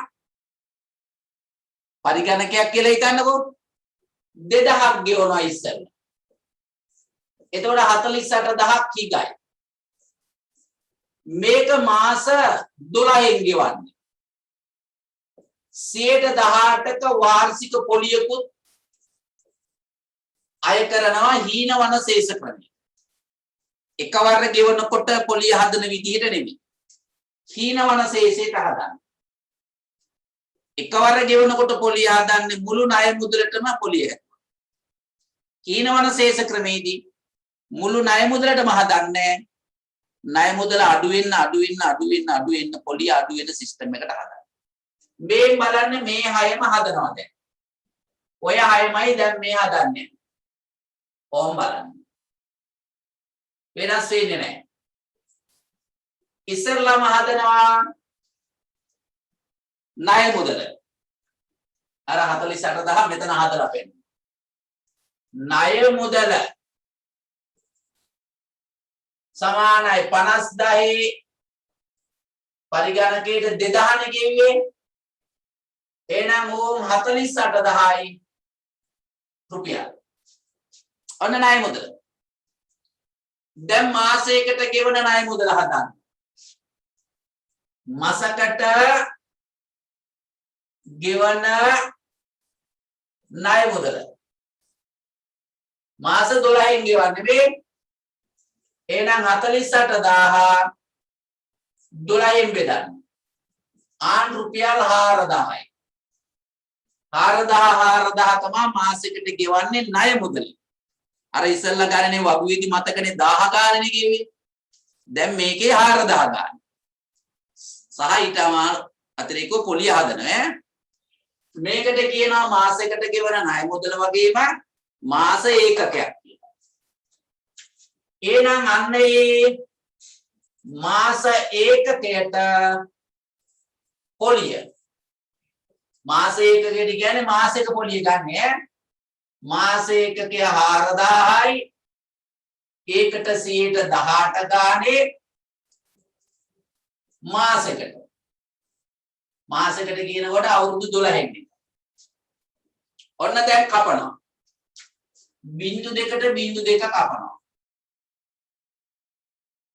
පරිගණකයක් කියලා හිතන්නකෝ. 2000ක් ගෙවනවා ඉස්සෙල්ලා. එතකොට 48,000ක් කීගයි? මේක මාස 12න් ගෙවන්නේ. 18%ක වාර්ෂික පොලියකුත් අය කරනවා හීන වන ශේෂ ක්‍රමය. එකවර ගෙවනකොට පොලිය හදන විදිහට නෙමෙයි. හීන වන ශේෂයට හදන්නේ. එකවර ගෙවනකොට පොලිය හදන්නේ මුළු ණය මුදලටම පොලිය. හීන වන ශේෂ ක්‍රමේදී මුළු ණය මුදලටම හදන්නේ ණය මුදල අඩු වෙන්න පොලිය අඩු වෙන සිස්ටම් එකකට හදන්නේ. මේ බලන්නේ මේ 6ම හදනවා දැන්. ඔය 6මයි දැන් මේ හදන්නේ. ඕම් බලන්න. වෙනස් වෙන්නේ නැහැ. ඉස්සරලම හදනවා ණය මුදල. අර 48,000 මෙතන හදලා පෙන්නන. ණය මුදල සමානයි 50,000 පරිගණකයට 2000 ගෙව්වේ. එහෙනම් ඕම් 48,000යි රුපියල්. ඔන්න ණය මුදල. දැන් මාසයකට ගෙවන ණය මුදල හදන්න. මාසකට ගෙවන ණය මුදල. මාස 12න් ගෙවන්නේ මේ. එහෙනම් 48,000 12න් බෙදන්න. ආන් රුපියල් 4,000යි. 4,000 තමයි මාසෙකට ගෙවන්නේ ණය මුදල. අර ඉස්සෙල්ලා ගානේ වගුවේදී මතකනේ 1000 ගානේ ගෙව්වේ. දැන් මේකේ 4,000 ගාන. සහ ඊටම අතිරේක පොලිය හදනවා. මේකට කියනවා මාසයකට ගෙවන ණය මුදල වගේම මාස ඒකකයක් කියලා. එහෙනම් අන්න ඒ මාස ඒකකයට පොලිය. මාස ඒකකයට කියන්නේ මාසයක පොලිය ගන්න. මාස ඒකකය 4,000යි. ඒකට 118 ගානේ මාසෙකට. මාසෙකට කියනකොට අවුරුදු 12න්. ඔන්න දැන් කපනවා. බිංදු දෙකට බිංදු දෙක කපනවා.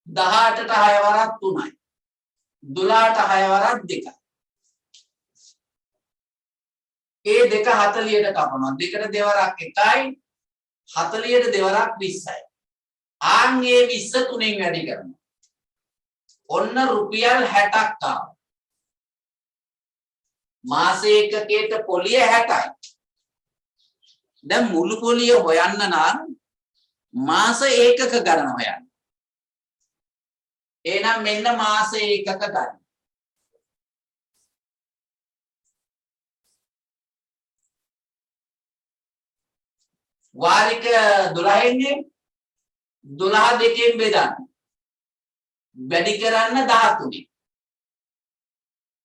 18ට 6 වරක් 3යි. 12ට 6 වරක් 2යි. ඒ දෙක 40ට කපනවා. දෙකට දෙවරක් 1යි. 40ට දෙවරක් 20යි. ආන් ඒ 20 3න් වැඩි කරනවා. ඔන්න රුපියල් 60ක් ආවා. මාස ඒකකයට පොලිය 60යි. දැන් මුළු පොලිය හොයන්න නම් මාස ඒකක ගණන හොයන්න. එහෙනම් මෙන්න මාස ඒකක ගන්න. වාරික 12න්නේ 12 දෙකෙන් බෙදන්න. වැඩි කරන්න 13.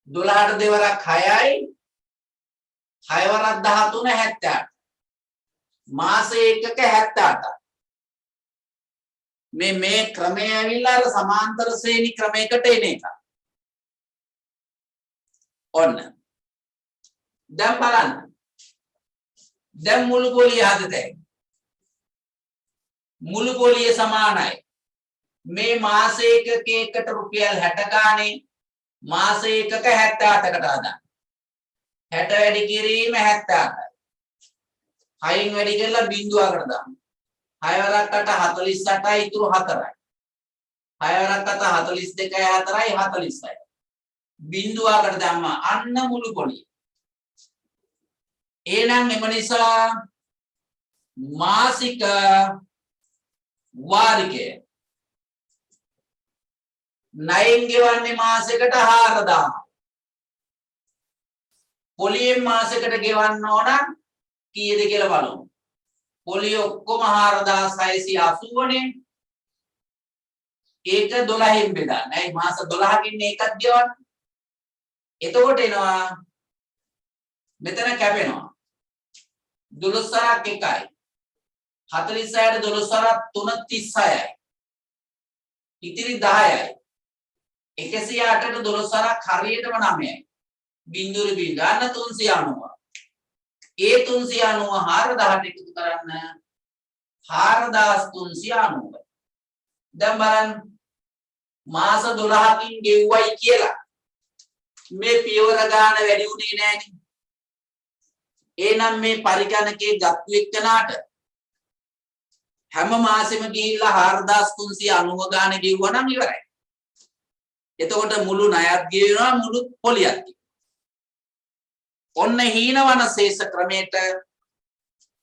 12ට දෙවරක් 6යි. 6 වරක් 13 78. මාස ඒකක 78. මේ ක්‍රමය ඇවිල්ලා අර සමාන්තර ශ්‍රේණි ක්‍රමයකට එන එක. ඔන්න. දැන් බලන්න. දැන් මුළු පොලිය හදතේ. මුළු පොලිය සමානයි. මේ මාස ඒකකයකට රුපියල් 60 ගානේ මාස ඒකක 78කට හදන්න. 60 වැඩි කිරීම 78යි. 6න් වැඩි කරලා බිංදුවකට දාන්න. 6 වරක් 8 48යි ඉතුරු 4යි. 6 වරක් 8 42යි 4යි 46යි. බිංදුවකට දැම්මා අන්න මුළු පොලිය. එහෙනම් එම නිසා මාසික වාරිකය ණයෙන් ගෙවන්නේ මාසෙකට 4,000. පොලියෙන් මාසෙකට ගෙවන්න ඕන කීයද කියලා බලමු. පොලිය ඔක්කොම 4,680 නේ. ඒක 12න් බෙදන්න. ඇයි මාස 12කින් එකක් ගෙවන්න. එතකොට එනවා මෙතන කැපෙනවා. 12ක් 1යි. 46ට 12ක් 3 36යි. ඉතිරි 10යි. 108ට 12ක් හරියටම 9යි. බිංදුවේ බිංදුව ගන්න 390. ඒ 390 4000ට එකතු කරන්න 4390. දැන් බලන්න මාස 12කින් ගෙව්වයි කියලා මේ පියවර ගාන වැඩි උනේ නෑනේ. එහෙනම් මේ පරිගණකයේ ගත්තු එක්කනාට හැම මාසෙම ගිහිල්ලා 4390 ගාන ගෙවුවා නම් ඉවරයි. එතකොට මුළු ණයත් ගෙවනවා මුළු පොලියත්. ඔන්න හීනවන ශේෂ ක්‍රමයට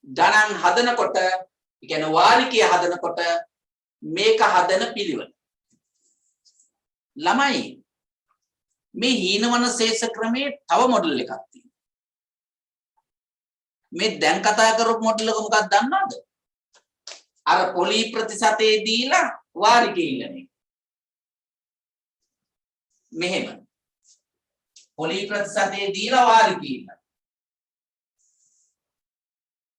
ගණන් හදනකොට, ඒ කියන්නේ වාරිකය හදනකොට මේක හදන පිළිවෙල. ළමයි මේ හීනවන ශේෂ ක්‍රමයේ තව මොඩල් එකක් තියෙනවා. මේ දැන් කතා කරපු මොඩල් එක මොකක්ද දන්නවද? අර පොලි ප්‍රතිශතේ දීලා වාරිකේ ඉල්ලන්නේ. මෙහෙම. පොලි ප්‍රතිශතේ දීලා වාරිකේ ඉල්ලන.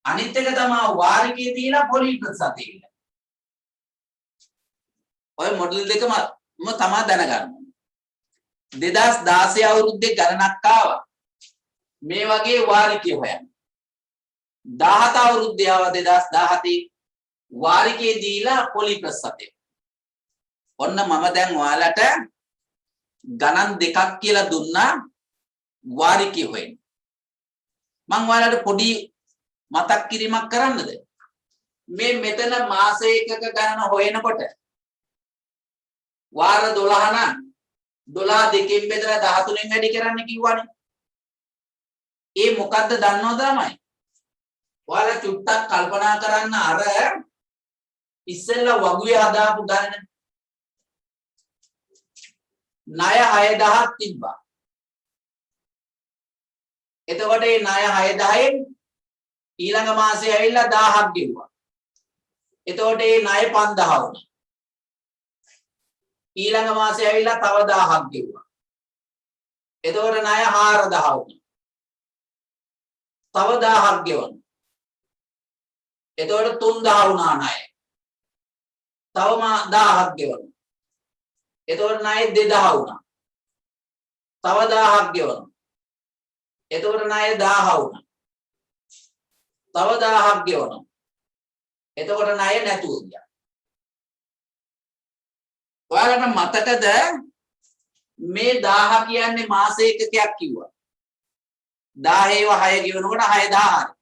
අනිත් එක තමයි වාරිකේ දීලා පොලි ප්‍රතිශතේ ඉල්ලන. ඔය මොඩල් දෙකම තමයි දැනගන්න. 2016 අවුරුද්දේ ගණනක් ආවා. මේ වගේ වාරිකේ හොයන්න. 17 අවුරුද්දේ ආවා 2017 වාරිකේ දීලා පොලි ප්‍රතිශතේ. ඔන්න මම දැන් ඔයාලට ගණන් දෙකක් කියලා දුන්නා වාරිකේ හොයන්න. මම ඔයාලට පොඩි මතක් කිරීමක් කරන්නද? මේ මෙතන මාස එකක ගණන හොයනකොට වාර 12 නම් 12 දෙකෙන් බෙදලා 13න් වැඩි කරන්න කිව්වනේ. ඒ මොකද්ද දන්නවද ළමයි? ඔයාලා චුට්ටක් කල්පනා කරන්න අර ඉස්සෙල්ලා වගුවේ හදාපු ගණන. ණය 6000ක් තිබ්බා. එතකොට මේ ණය 6000න් ඊළඟ මාසේ ඇවිල්ලා 1000ක් ගෙවුවා. එතකොට මේ ණය 5000 වුණා. ඊළඟ මාසේ ඇවිල්ලා තව 1000ක් ගෙවුවා. එතකොට ණය 4000 වුණා. තව 1000ක් ගෙවනවා. එතකොට 3000 වුණා ණය. තව 1000ක් ගෙවනවා. එතකොට ණය 2000 වුණා. තව 1000ක් ගෙවනවා. එතකොට ණය 1000 වුණා. තව 1000ක් ගෙවනවා. එතකොට ණය නැතුව ගියා. ඔයාලට මතකද මේ 1000 කියන්නේ මාස එකකයක් කිව්වා. 10 ඒවා 6 ගෙවනකොට 6000.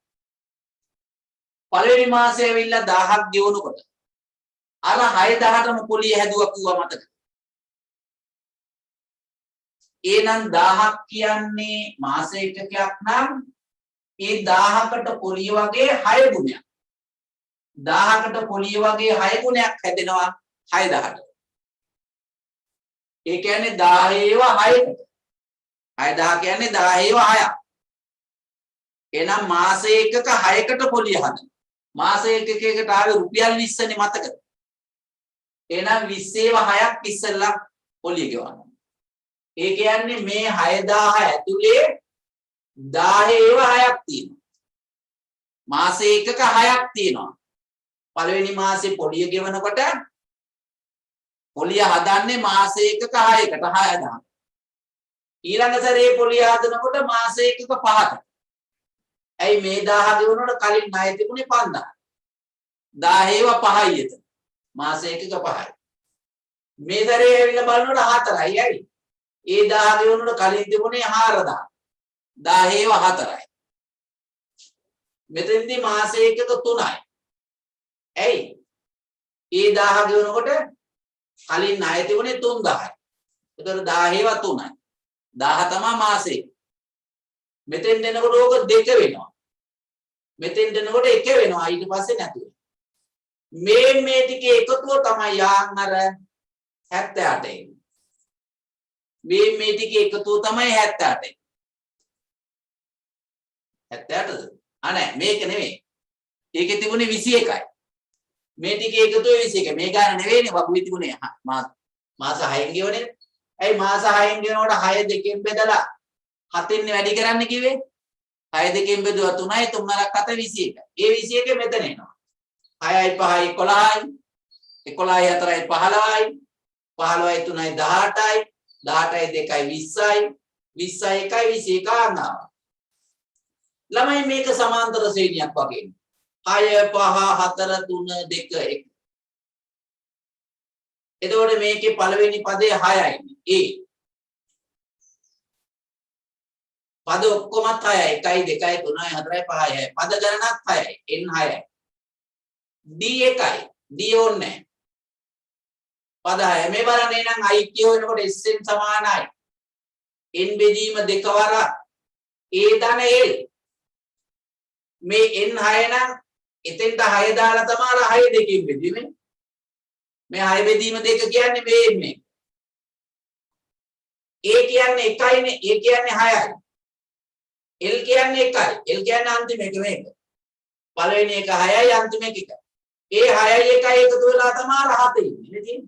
පළවෙනි මාසේ ඇවිල්ලා 1000ක් ගෙවනකොට අර 6000ටම පොලිය හැදුවා කිව්වා මතකද? එහෙනම් 1000ක් කියන්නේ මාස එකකයක් නම් ඒ 1000කට පොලිය වගේ 6 ගුණයක්. 1000කට පොලිය වගේ 6 ගුණයක් හැදෙනවා 6000ට. ඒ කියන්නේ 10 ඒවා 6කට. 6000 කියන්නේ 10 ඒවා 6ක්. එහෙනම් මාස එකක 6කට පොලිය හදන. මාස එකකයකට ආවේ රුපියල් 20 නේ මතකද? එහෙනම් 20 ඒවා 6ක් ඉස්සෙල්ලා පොලිය ගෙවනවා. ඒ කියන්නේ මේ 6000 ඇතුලේ 10 ඒවා 6ක් තියෙනවා. මාස එකක 6ක් තියෙනවා. පළවෙනි මාසේ පොලිය ගෙවනකොට පොලිය හදන්නේ මාස එකක 6කට 6000. ඊළඟ සැරේ පොලිය හදනකොට මාස එකක 5කට. ඇයි මේ 1000 ගෙවනකොට කලින් ණය තිබුණේ 5000. 10 ඒවා 5යි එතන. මාස එකක 5යි. මේ සැරේ ඇවිල්ලා බලනකොට 4යි. ඇයි? ඒ 1000 ගෙවනකොට කලින් තිබුණේ 4000. 10 ඒවා 4යි. මෙතෙන්දී මාස එකක 3යි. ඇයි? ඒ 1000 ගෙවනකොට කලින් ණය තිබුණේ 3000යි. ඒතර 10 ඒවා 3යි. 1000 තමයි මාසේ. මෙතෙන් දෙනකොට ඕක 2 වෙනවා. මෙතෙන් දෙනකොට 1 වෙනවා. ඊට පස්සේ නැතු වෙනවා. මේ ටිකේ එකතුව තමයි යාන් අර 78 එන්නේ. මේ ටිකේ එකතුව තමයි 78. 78ද? නෑ මේක නෙමෙයි. ඒකේ තිබුණේ 21යි. මේ ටිකේ එකතුව 21. මේ ගාන නෙවෙයිනේ වගුවේ තිබුණේ මාස 6න් ගෙවනේ. ඇයි මාස 6න් ගෙවනකොට 6 දෙකෙන් බෙදලා 7න් වැඩි කරන්න කිව්වේ? 6 දෙකෙන් බෙදුවා 3යි 3ක් 7 21. ඒ 21 මෙතන එනවා. 6යි 5යි 11යි 11යි 4යි 15යි 15යි 3යි 18යි 18යි 2යි 20යි 20යි 1යි 21 ආනවා. ළමයි මේක සමාන්තර ශ්‍රේණියක් වගේ. 6 5 4 3 2 1 එතකොට මේකේ පළවෙනි පදේ 6යි a පද ඔක්කොමත් 6යි 1 2 3 4 5 6 පද ගණනත් 6යි n 6යි d 1යි d ඕනේ පද 6 මේ බලන්න එහෙනම් i කියනකොට s n සමානයි n බෙදීම 2 වරක් a ධන l මේ n 6 නම් එතෙන්ට 6 දාලා තමයි 6 දෙකකින් බෙදීමේ මේ 6 බෙදීම 2 කියන්නේ මේ එන්නේ a කියන්නේ 1යිනේ a කියන්නේ 6යි L කියන්නේ 1යි. L කියන්නේ අන්තිම එක මේක. පළවෙනි එක 6යි අන්තිම එක 1යි. ඒ 6යි 1යි එකතු වෙලා තමයි 7 ඉන්නේ. නේද?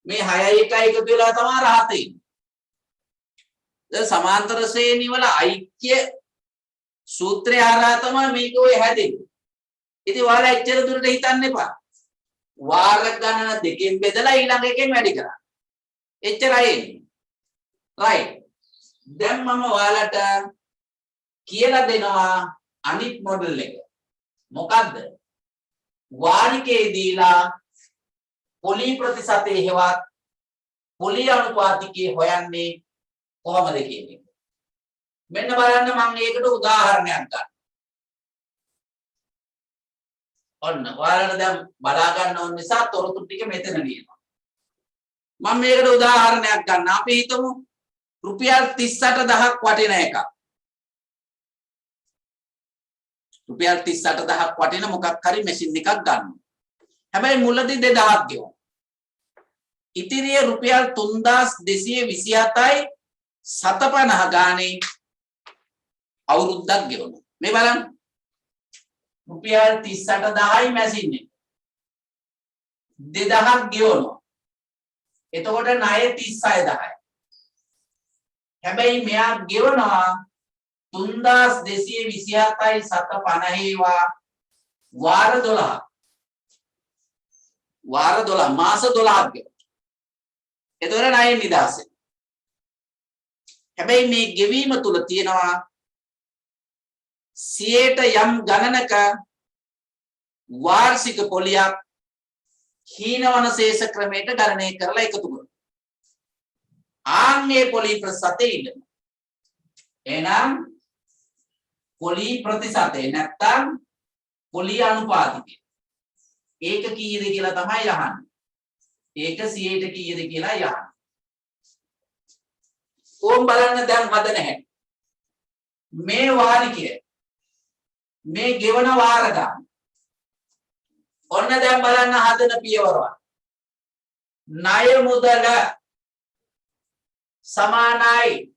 මේ 6යි 1යි එකතු වෙලා තමයි 7 ඉන්නේ. දැන් සමාන්තර ශ්‍රේණි වල ඓක්‍ය සූත්‍රය හරහා තමයි මේක ඔය හැදෙන්නේ. ඉතින් ඔයාලා එච්චර දුරට හිතන්න එපා. වාර ගණන දෙකෙන් බෙදලා ඊළඟ එකෙන් වැඩි කරා. එච්චරයි එන්නේ. right. දැන් මම ඔයාලට කියලා දෙනවා අනිත් මොඩල් එක. මොකද්ද? වාරිකේ දීලා පොලි ප්‍රතිශතයේ හෙවත් පොලි අනුපාතිකයේ හොයන්නේ කොහොමද කියන එක. මෙන්න බලන්න මම ඒකට උදාහරණයක් ගන්නවා. ඔන්න ඔයාලට දැන් බලා ගන්න ඕන නිසා තොරතුරු ටික මෙතන ලියනවා. මම මේකට උදාහරණයක් ගන්න. අපි හිතමු රුපියල් 38000ක් වටින එකක්. රුපියල් 38000ක් වටින මොකක් හරි මැෂින් එකක් ගන්න. හැබැයි මුලදී 2000ක් ගෙවමු. ඉතිරිය රුපියල් 3227යි 750 ගානේ අවුරුද්දක් ගෙවමු. මේ බලන්න. රුපියල් 38000යි මැෂින් එක. 2000ක් ගෙවනවා. එතකොට ණය 36000යි. හැබැයි මෙයා ගෙවනවා 3227යි 750 වාර 12. වාර 12 මාස 12ක් ගෙවනවා. එතකොට ණය නිදාස. හැබැයි මේ ගෙවීම තුල තියෙනවා 100ට යම් ගණනක වාර්ෂික පොලියක් හීනවන ශේෂ ක්‍රමයට ගණනය කරලා එකතු කරනවා. ආන්ගේ පොලි ප්‍රතිශතේ ඉන්න. එහෙනම් පොලි ප්‍රතිශතේ නැත්තම් පොලි අනුපාතිකය. ඒක කීයද කියලා තමයි අහන්නේ. ඒක 100ට කීයද කියලා යහන්නේ. ඕම් බලන්න දැන් හදන හැටි. මේ වාරිකය මේ ගෙවන වාර ගන්න. ඔන්න දැන් බලන්න හදන පියවරවල්. ණය මුදල සමානයි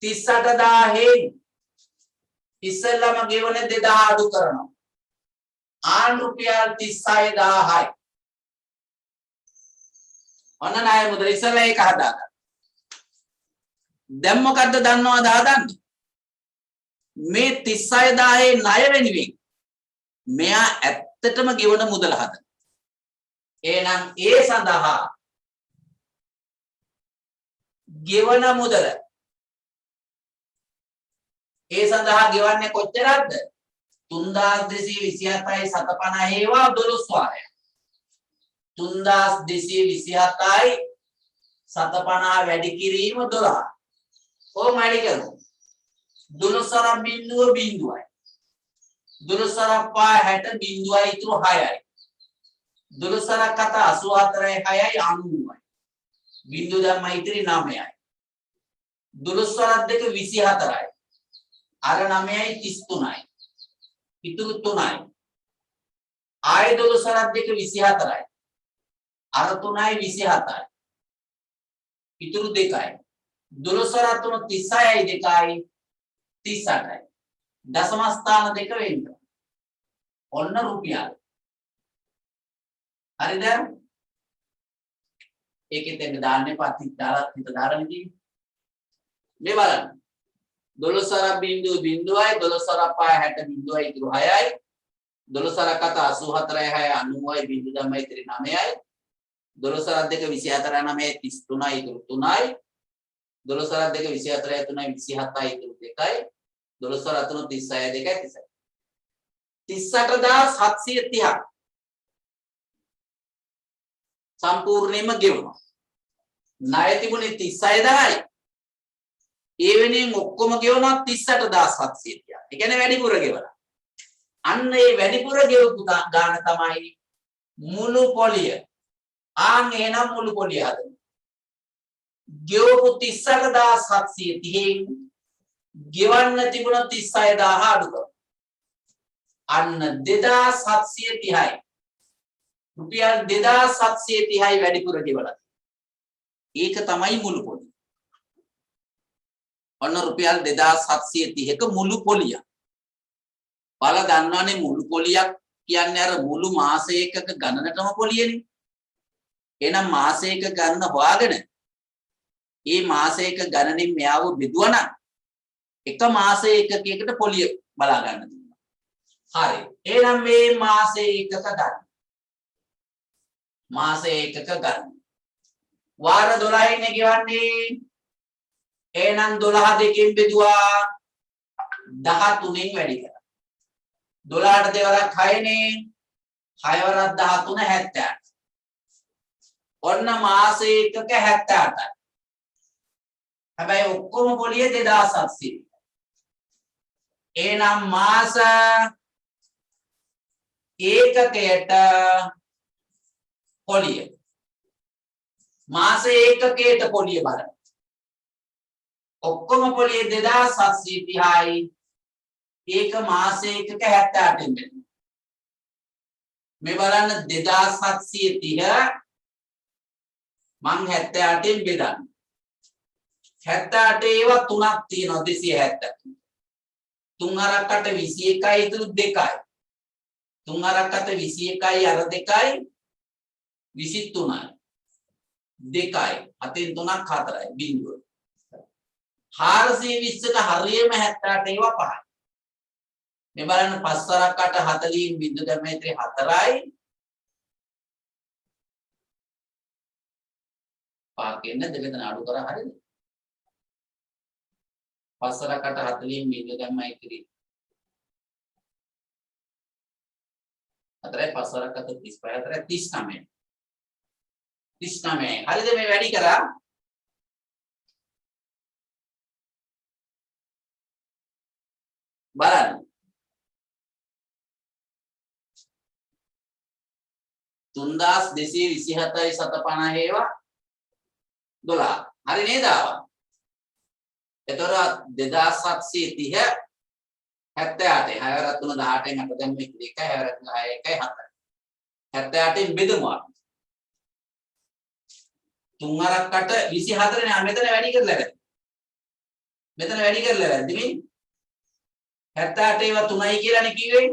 38000න් ඉස්සෙල්ලාම ගෙවන 2000 අඩු කරනවා. ආන් රුපියල් 36000යි. ඔන්න ණය මුදල ඉස්සෙල්ලා ඒක හදාගන්න. දැන් මොකද්ද දන්නවද හදන්නේ? මේ 36000 ණය වෙනුවෙන් මෙයා ඇත්තටම ගෙවන මුදල හදන. එහෙනම් ඒ සඳහා ගෙවන මුදල ඒ සඳහා ගෙවන්නේ කොච්චරද? 3227යි 750 ඒවා 12 වාරයක්. 3227යි 750 වැඩි කිරීම 12. කොහොම වැඩි කරමු? 12 බිංදුව බිංදුවයි. 12 පහ 60 බිංදුවයි ඉතුරු 6යි. 12 කට 84යි 6යි 90යි. බිංදුව දැම්ම ඉතිරි 9යි. 12 දෙක 24යි. අර 9යි 33යි. ඉතුරු 3යි. ආය 12 දෙක 24යි. අර 3යි 27යි. ඉතුරු 2යි. 12 3 36යි 2යි 38යි. දශම ස්ථාන දෙක වෙන්න. ඔන්න රුපියල්. හරිද? ඒකෙත් එන්න දාන්නේ පත්ති දාලා හිත දාලා ඉතින්. මේ බලන්න. 12 බිංදුව බිංදුවයි 12 පහ 60 බිංදුවයි ඉතුරු 6යි. 12 කට 84යි 6 90යි බිංදුව ධම්ම ඉතිරි 9යි. 12 දෙක 24 9 33යි ඉතුරු 3යි. 12 දෙක 24 3යි 27යි ඉතුරු 2යි. 12 3 36 2යි 30යි. 38,730 සම්පූර්ණයෙන්ම ගෙවනවා. ණය තිබුණේ 36,000යි. ඒ වෙනින් ඔක්කොම ගෙවනවා 38,730. ඒ කියන්නේ වැඩිපුර ගෙවලා. අන්න ඒ වැඩිපුර ගෙවපු ගාන තමයි මුළු පොලිය. ආන් එනම් මුළු පොලිය හදන්න. ගෙවපු 38,730න් ගෙවන්න තිබුණ 36,000 අඩු කරනවා. අන්න 2,730යි. රුපියල් 2,730යි වැඩිපුර ගෙවලා. ඒක තමයි මුළු පොලිය. ඔන්න රුපියල් 2,730ක මුළු පොලිය. බල ගන්නවනේ මුළු පොලියක් කියන්නේ අර මුළු මාසයකක ගණනටම පොලියනේ. එහෙනම් මාසයක ගණන හොයාගෙන මේ මාසයක ගණනින් මෙයාව බෙදුවා නම් එක මාසයකකට පොලිය බලා ගන්න තියෙනවා. හරි. එහෙනම් මේ මාසයකක ගන්න. මාසයකක ගන්න. වාර 12 නේ ගෙවන්නේ. එහෙනම් 12 දෙකෙන් බෙදුවා 13න් වැඩි කරා. 12ට දෙවරක් 6නේ. 6 වරක් 13 78. ඔන්න මාසයකක 78යි. හැබැයි ඔක්කොම පොලිය 2,700. එහෙනම් මාස ඒකකයට පොලිය. මාස ඒකකයට පොලිය බලන්න. ඔක්කොම පොලිය 2,730යි. ඒක මාසයකක 78න් වෙනවා. මේ බලන්න 2,730 මං 78න් බෙදන්න. 78 ඒවා තුනක් තියෙනවා 270. 3 අරකට 21යි ඉතුරු 2යි. 3 අරකට 21යි අර 2යි 23යි. 2යි. අතින් 3ක් 4යි බිංදුව. 420ක හරියම 78 ඒවා 5යි. මේ බලන්න 5 අරකට 40න් බිංදුව දැම්ම ඉතින් 4යි. පාකෙන්න දෙකෙන් අඩු කරා හරියද? 5 අරකට 40න් බිංදුව දැම්ම ඉතින් 4යි 5 අරකට 35 4යි 39. 39. හරිද මේ වැඩි කරා? බලන්න. 3,227යි 750 ඒවා 12. හරි නේද ආවා? එතකොට 2,730 78. 6 වරක් 3 18න් අප දැන් මේක 1යි 6 වරක් 6 1යි 7යි. 78න් බෙදමු අපි. 3 අරකට 24 නේ මෙතන වැඩි කරලා ගන්න. මෙතන වැඩි කරලා ගන්න. ඉතින් 78 ඒවා 3යි කියලානේ කිව්වේ.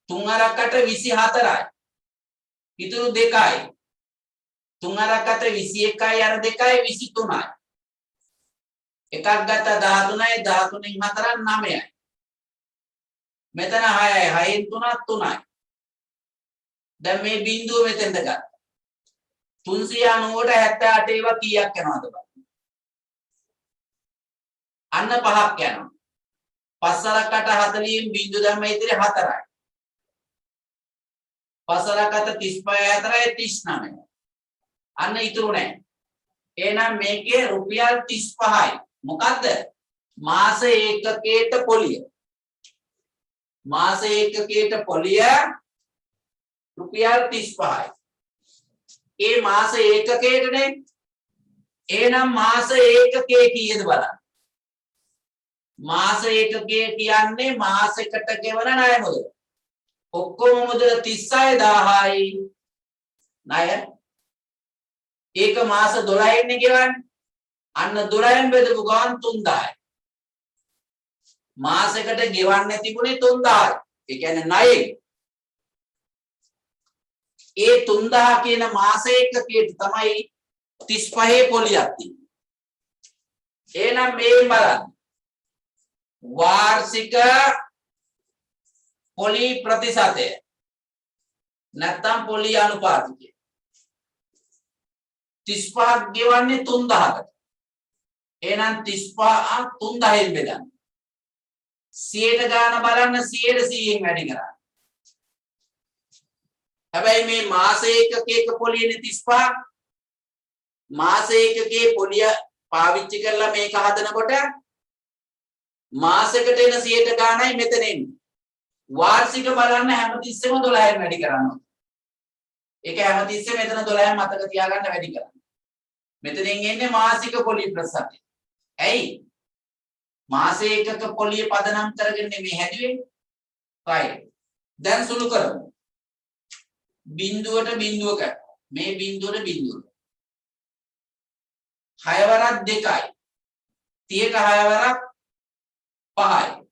3 අරකට 24යි. ඉතුරු 2යි. 3 අරකට 21යි අර 2යි 23යි. එකක් ගත්තා 13යි 13න් 4ක් 9යි. මෙතන 6යි 6න් 3ක් 3යි. දැන් මේ බිංදුව මෙතෙන්ද ගත්තා. 390ට 78 ඒවා කීයක් යනවද බලන්න. අන්න 5ක් යනවා. 5 අරකට 40න් බිංදුව දැම්ම ඉතින් 4යි. 5 අරකට 35 4යි 39. අන්න ඉතුරු නැහැ. එහෙනම් මේකේ රුපියල් 35යි. මොකද්ද? මාස ඒකකයට පොලිය. මාස ඒකකයට පොලිය රුපියල් 35යි. ඒ මාස ඒකකයටනේ. එහෙනම් මාස ඒකකයේ කීයද බලන්න. මාස ඒකකය කියන්නේ මාසෙකට ගෙවන ණය මුදල. ඔක්කොම මුදල 36,000යි. ණය ඒක මාස 12න් ගෙවන්නේ. අන්න 12න් බෙදපු ගමන් 3,000යි. මාසෙකට ගෙවන්න තිබුණේ 3,000යි. ඒ කියන්නේ ණයෙන්. ඒ 3,000 කියන මාස එකකයට තමයි 35 පොලියක් තියෙන්නේ. එහෙනම් මේ බලන්න. වාර්ෂික පොලි ප්‍රතිශතය නැත්නම් පොලි අනුපාතය 35ක් ගෙවන්නේ 3,000කට. එහෙනම් 35 3,000න් බෙදන්න. 100ට ගාන බලන්න 100න් වැඩි කරා. හැබැයි මේ මාස ඒකකයක පොලියනේ 35 මාස ඒකකයේ පොලිය පාවිච්චි කරලා මේක හදනකොට මාසෙකට එන 100ට ගානයි මෙතන එන්නේ. වාර්ෂික බලන්න හැමතිස්සෙම 12න් වැඩි කරනවා. ඒක හැමතිස්සෙම මෙතන 12න් මතක තියාගන්න වැඩි කරන්න. මෙතනින් එන්නේ මාසික පොලිය ප්‍රසාරය. ඇයි? මාස ඒකක පොලිය පදනම් කරගෙන මේ හැදුවේ. right. දැන් සුළු කරමු. බිඳුවට බිඳුවක මේ බිඳුවට බිඳුව. 6 වරක් 2යි. 30ට 6 වරක් 5යි.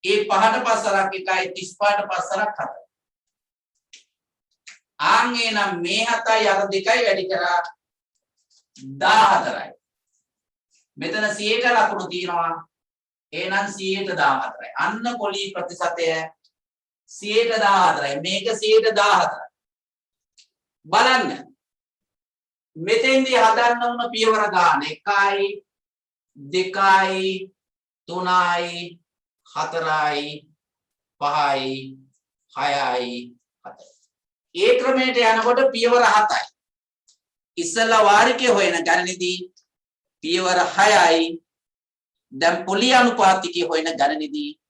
ඒ 5ට 5 වරක් 1යි 35ට 5 වරක් 7යි. ආන්ගේ නම් මේ 7යි අර 2යි වැඩි කරා 14යි. මෙතන 100ට ලකුණු තියෙනවා. එහෙනම් 114යි. අන්න පොලී ප්‍රතිශතය 114යි. මේක 114යි. බලන්න. මෙතෙන්දී හදන්න උන පියවර ගන්න 1යි 2යි 3යි 4යි 5යි 6යි 7යි. ඒ ක්‍රමයට යනකොට පියවර 7යි. ඉස්සලා වාරිකේ හොයන ගණනෙදී පියවර 6යි. දැන් පොලී අනුපාතිකයේ හොයන ගණනෙදී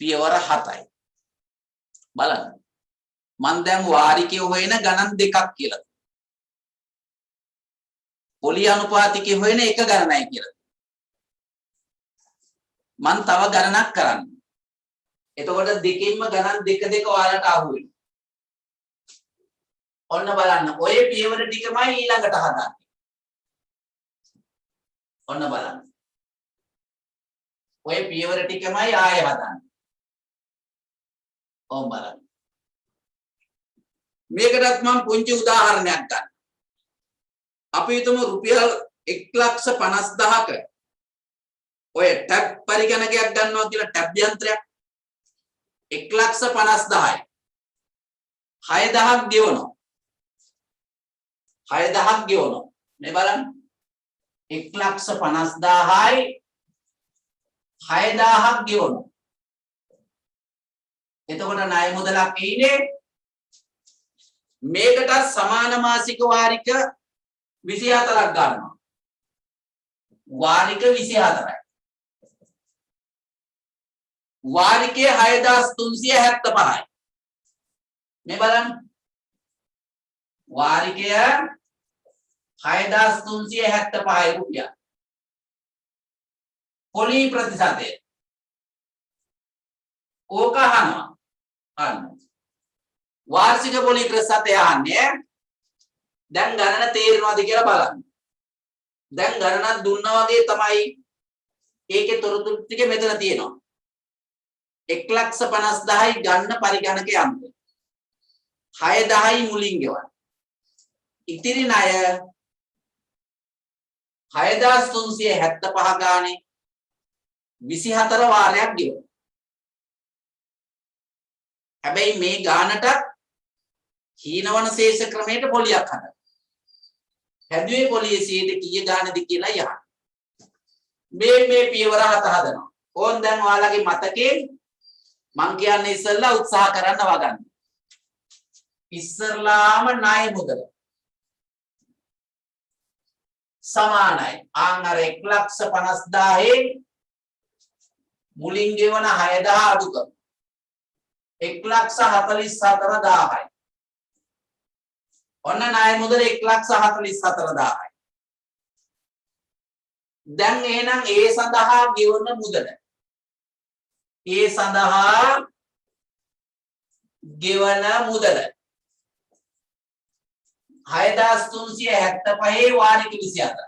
පියවර 7යි. බලන්න. මම දැන් වාරිකේ හොයන ගණන් දෙකක් කියලා. පොලී අනුපාතිකයේ හොයන එක ගණනයි කියලා. මම තව ගණනක් කරන්න. එතකොට දෙකින්ම ගණන් දෙක ඔයාලට අහු වෙනවා. ඔන්න බලන්න. ඔය පියවර ටිකමයි ඊළඟට හදන්නේ. ඔන්න බලන්න. ඔය පියවර ටිකමයි ආයෙ හදන්නේ. ඕම් බලන්න. මේකටත් මම පුංචි උදාහරණයක් ගන්න. අපි හිතමු රුපියල් 1,50,000ක ඔය ටැබ් පරිගණකයක් ගන්නවා කියලා ටැබ් යන්ත්‍රයක් 1,50,000යි 6,000ක් ගෙවනවා 6,000ක් ගෙවනවා මේ බලන්න 1,50,000යි 6,000ක් ගෙවනවා එතකොට ණය මුදලක් එන්නේ මේකට සමාන මාසික වාරික 24ක් ගන්නවා වාරික 24යි වාරිකයේ 6,375යි මේ බලන්න වාරිකය 6,375 රුපියල් පොලී ප්‍රතිශතය ඕක අහනවා අන්න වාර්ෂික පොලී ප්‍රතිශතය අහන්නේ දැන් ගණන තේරෙනවද කියලා බලන්න දැන් ගණනක් දුන්නා වගේ තමයි ඒකේ තොරතුරු ටික මෙතන තියෙනවා 1,50,000යි ගන්න පරිගණක යන්ත්‍රය 6,000යි මුලින් ගෙවන්න ඉතිරි ණය 6,375 ගානේ 24 වාරයක් ගෙවන්න හැබැයි මේ ගානට හීනවන ශේෂ ක්‍රමයට පොලියක් හදන්න හැදුවේ පොලියේ 100ට කීය ගානද කියලා යහන්න මේ පියවර 7 හදනවා ඕන් දැන් ඔයාලගේ මතකේ මං කියන්නේ ඉස්සෙල්ලා උත්සාහ කරන්න වගන්න. ඉස්සෙල්ලාම ණය මුදල සමානයි. ආන් අර 1,50,000 මුලින් ගෙවන 6,000 අඩු කරමු. 1,44,000යි. ඔන්න ණය මුදල 1,44,000යි. දැන් එහෙනම් ඒ සඳහා ගෙවන මුදල ඒ සඳහා ගෙවන මුදල 6,375 වාරික 24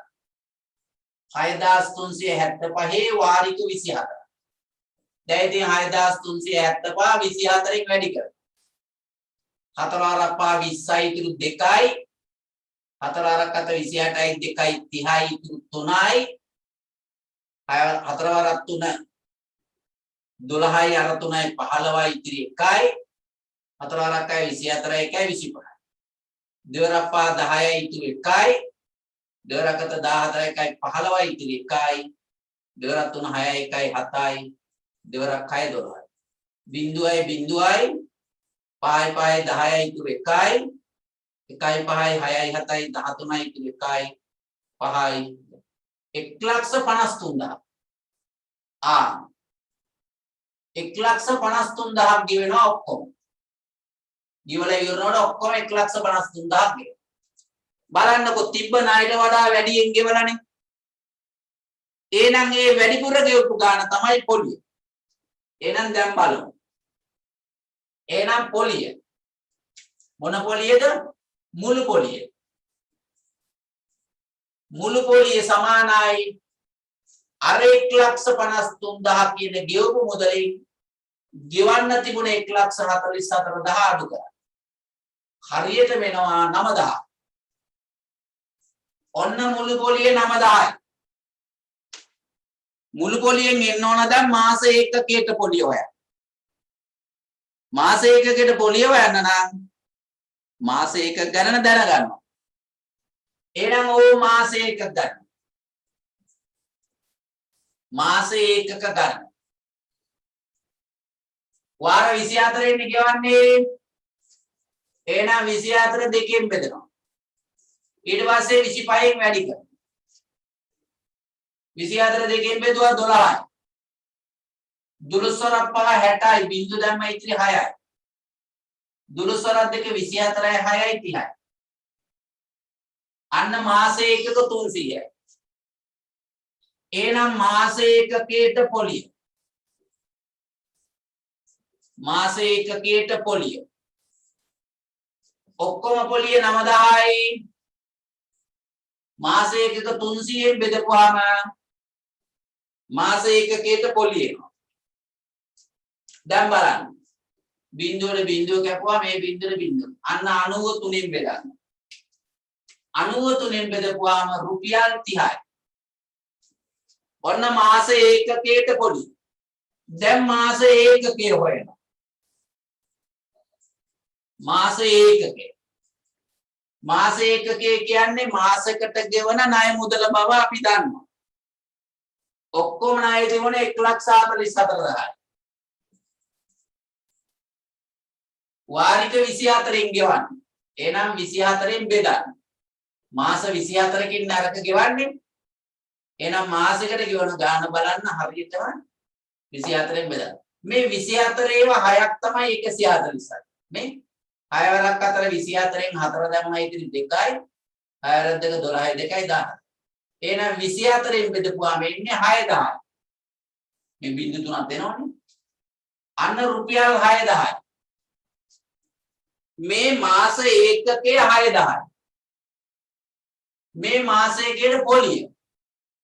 6,375 වාරික 24 දැන් ඉතින් 6,375 24ක් වැඩි කර 4 වරක් 20යි ඉතුරු 2යි 4 වරක් 28යි 2යි 30යි ඉතුරු 3යි 4 වරක් 3 12යි අර 3යි 15යි ඉතිරි 1යි 4 වරක් 24යි 1යි 25යි දෙවරක් 10යි ඉතිරි 1යි දෙවරක් 14යි 1යි 15යි ඉතිරි 1යි දෙවරක් 3 6යි 1යි 7යි දෙවරක් 6 12යි. බිංදුවයි බිංදුවයි 5යි 5යි 10යි ඉතුරු 1යි 1යි 5යි 6යි 7යි 13යි ඉතුරු 1යි 5යි 1,53,000. ආ 1,53,000ක් ගෙවෙනවා ඔක්කොම. ගෙවලා ඉවරනකොට ඔක්කොම 1,53,000ක් ගෙවෙනවා. බලන්නකො තිබ්බ ණයට වඩා වැඩියෙන් ගෙවලානේ. එහෙනම් ඒ වැඩිපුර ගෙවපු ගාන තමයි පොලිය. එහෙනම් දැන් බලමු. එහෙනම් පොලිය මොන පොලියද? මුළු පොලිය. මුළු පොලිය සමානයි අර 1,53,000 කියන ගෙවපු මුදලින් ගෙවන්න තිබුණ 1,44,000 අඩු කරා. හරියට වෙනවා 9,000. ඔන්න මුළු පොලිය 9,000යි. මුළු පොලියෙන් එන්න ඕන දැන් මාස ඒකකයට පොලිය හොයන්න. මාස ඒකකයට පොලිය හොයන්න නම් මාස ඒකක ගණන දැනගන්න. එහෙනම් ඕ මාස ඒකක ගන්න. මාස ඒකක ගන්න. වාර 24 ඉන්නේ ගෙවන්නේ. එහෙනම් 24 දෙකෙන් බෙදනවා. ඊට පස්සේ 25න් වැඩි කරනවා. 24 දෙකෙන් බෙදුවා 12යි. 12 5 60යි බිංදු දැම්ම ඉතිරි 6යි. 12 2 24යි 6යි 30යි. අන්න මාස ඒකක 300යි. එහෙනම් මාස ඒකකයට පොලිය. මාස ඒකකයට පොලිය. ඔක්කොම පොලිය 9,000යි. මාස ඒකක 300ෙන් බෙදපුවාම මාස ඒකකයට පොලිය එනවා. දැන් බලන්න. බිංදුවට බිංදුව කැපුවා මේ බිංදුවට බිංදුව. අන්න 93න් බෙදන්න. 93න් බෙදපුවාම රුපියල් 30යි. ඔන්න මාස ඒකකයට පොලිය. දැන් මාස ඒකකය හොයනවා. මාස ඒකකය. මාස ඒකකය කියන්නේ මාසයකට ගෙවන ණය මුදල බව අපි දන්නවා. ඔක්කොම ණය දෙවන 1,44,000යි. වාරික 24න් ගෙවන්න. එහෙනම් 24න් බෙදන්න. මාස 24කින් නරක ගෙවන්නේ. එහෙනම් මාසෙකට ගෙවන ගාන බලන්න හරියටම 24න් බෙදන්න. මේ 24 ඒවා 6ක් තමයි 140යි. මේ 6 වරක් අතර 24න් 4 දැම්මයි ඉතින් 2යි. 6 2 12යි 2යි 10. එහෙනම් 24න් බෙදපුවාම එන්නේ 6,000යි. මේ බිංදු තුනක් දෙනවනේ. අන්න රුපියල් 6,000යි. මේ මාස ඒකකයේ 6,000යි. මේ මාසයකේ පොලිය.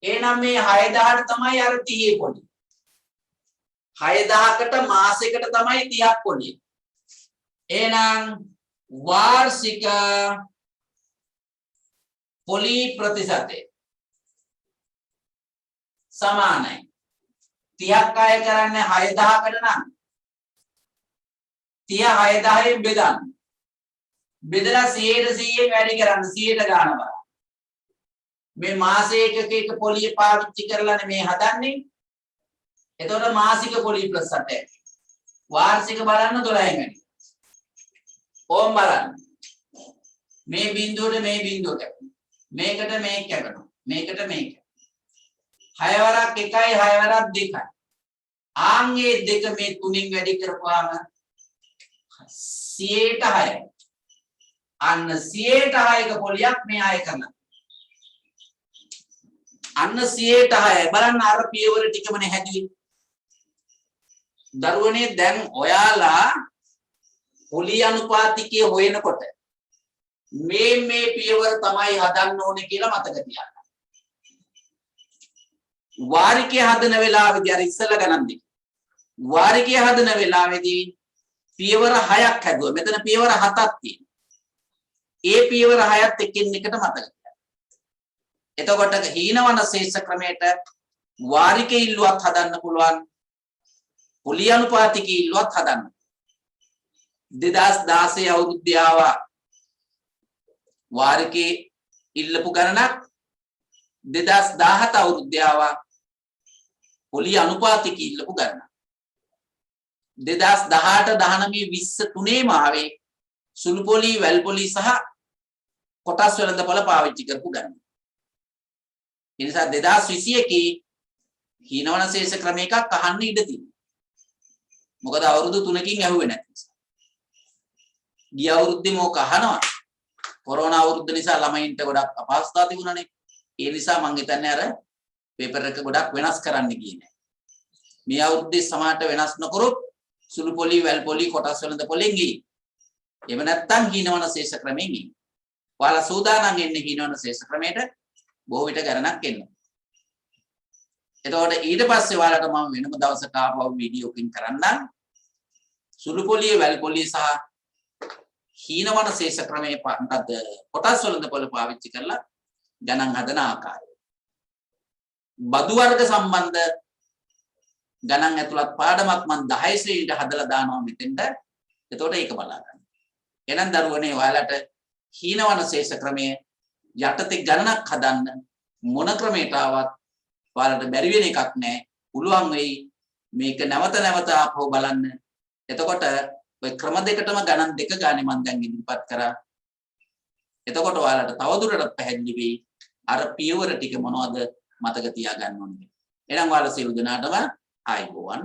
එහෙනම් මේ 6,000ට තමයි අර 30 පොලිය. 6,000කට මාසයකට තමයි 30ක් පොලිය. එහෙනම් වාර්ෂික පොලි ප්‍රතිශතය සමානයි 30ක් අය කරන්නේ 6,000කට නම් 30 6,000ෙන් බෙදන්න. බෙදලා 100% වැඩි කරන්න 100ට ගන්න බලන්න. මේ මාස ඒකක පොලිය පාවිච්චි කරලානේ මේ හදන්නේ. එතකොට මාසික පොලිය ප්ලස් 8යි. වාර්ෂික බලන්න 12න් වැඩි. ඕම් බලන්න. මේ බිංදුවට මේ බිංදුව කැපෙනවා. මේකට මේක කැපෙනවා. මේකට මේක. 6 වරක් 1යි 6 වරක් 2යි. ආන්ගේ දෙක මේ තුنين වැඩි කරපුවාම 100ට 6යි. අන්න 100ට 6ක පොලියක් මේ ආය කරනවා. අන්න 100ට 6යි. බලන්න අර පියවර ටිකමනේ හැදුවේ. දරුවනේ දැන් ඔයාලා පොලි අනුපාතිකය හොයනකොට මේ පියවර තමයි හදන්න ඕනේ කියලා මතක තියාගන්න. වාරිකය හදන වෙලාවේදී අර ඉස්සෙල්ලා ගණන් දෙක. වාරිකය හදන වෙලාවේදී පියවර 6ක් හැදුවා. මෙතන පියවර 7ක් තියෙනවා. ඒ පියවර 6ත් එකින් එකට මතක තියාගන්න. එතකොට හීනවන ශේෂ ක්‍රමයට වාරිකය ඉල්ලුවත් හදන්න පුළුවන්. පොලි අනුපාතිකය ඉල්ලුවත් හදන්න. 2016 අවුරුද්දේ ආවා වාරිකේ ඉල්ලපු ගණනක් 2017 අවුරුද්දේ ආවා පොලි අනුපාතික ඉල්ලපු ගණනක්. 2018 19 20 තුනේම ආවේ සුළු පොලි වැල් පොලි සහ කොටස් වෙළඳපොළ පාවිච්චි කරපු ගණන්. ඒ නිසා 2021 හීනවන ශේෂ ක්‍රම එකක් අහන්න ඉඩ තියෙනවා. මොකද අවුරුදු 3කින් ඇහුවේ නැති නිසා. ගිය අවුරුද්දේ මොක අහනවා. කොරෝනා අවුරුද්ද නිසා ළමයින්ට ගොඩක් අපහසුතාව තිබුණානේ. ඒ නිසා මම හිතන්නේ අර පේපර් එක ගොඩක් වෙනස් කරන්න ගියේ නැහැ. මේ අවුරුද්දේ සමාහට වෙනස් නොකරොත් සුළු පොලි වැල් පොලි කොටස් වෙළඳපොළෙන් ගියේ. එහෙම නැත්නම් හීනවන ශේෂ ක්‍රමෙන් ගියේ. ඔයාලා සූදානම් වෙන්නේ හීනවන ශේෂ ක්‍රමයට බොහෝ විට ගණනක් එන්න. එතකොට ඊට පස්සේ ඔයාලට මම වෙනම දවසක ආපහු වීඩියෝ කින් කරන්නම්. සුළු පොලිය වැල් පොලිය සහ හීනවන ශේෂ ක්‍රමයේ මොකද්ද කොටස් වෙළඳපොළ පාවිච්චි කරලා ගණන් හදන ආකාරය. බදු වර්ග සම්බන්ධ ගණන් ඇතුළත් පාඩමක් මම 10 ශ්‍රේණියට හදලා දානවා මෙතෙන්ට. එතකොට ඒක බලා ගන්න. එහෙනම් දරුවනේ ඔයාලට හීනවන ශේෂ ක්‍රමයේ යටතේ ගණනක් හදන්න මොන ක්‍රමයට ආවත් ඔයාලට බැරි වෙන එකක් නෑ. පුළුවන් වෙයි මේක නැවත නැවත ආපහු බලන්න. එතකොට ඔය ක්‍රම දෙකටම ගණන් දෙක ගානේ මම දැන් ඉදිරිපත් කරා. එතකොට ඔයාලට තවදුරටත් පැහැදිලි වෙයි අර පියවර ටික මොනවද මතක තියාගන්න ඕනේ. එහෙනම් ඔයාලා සියලු දෙනාටම ආයුබෝවන්.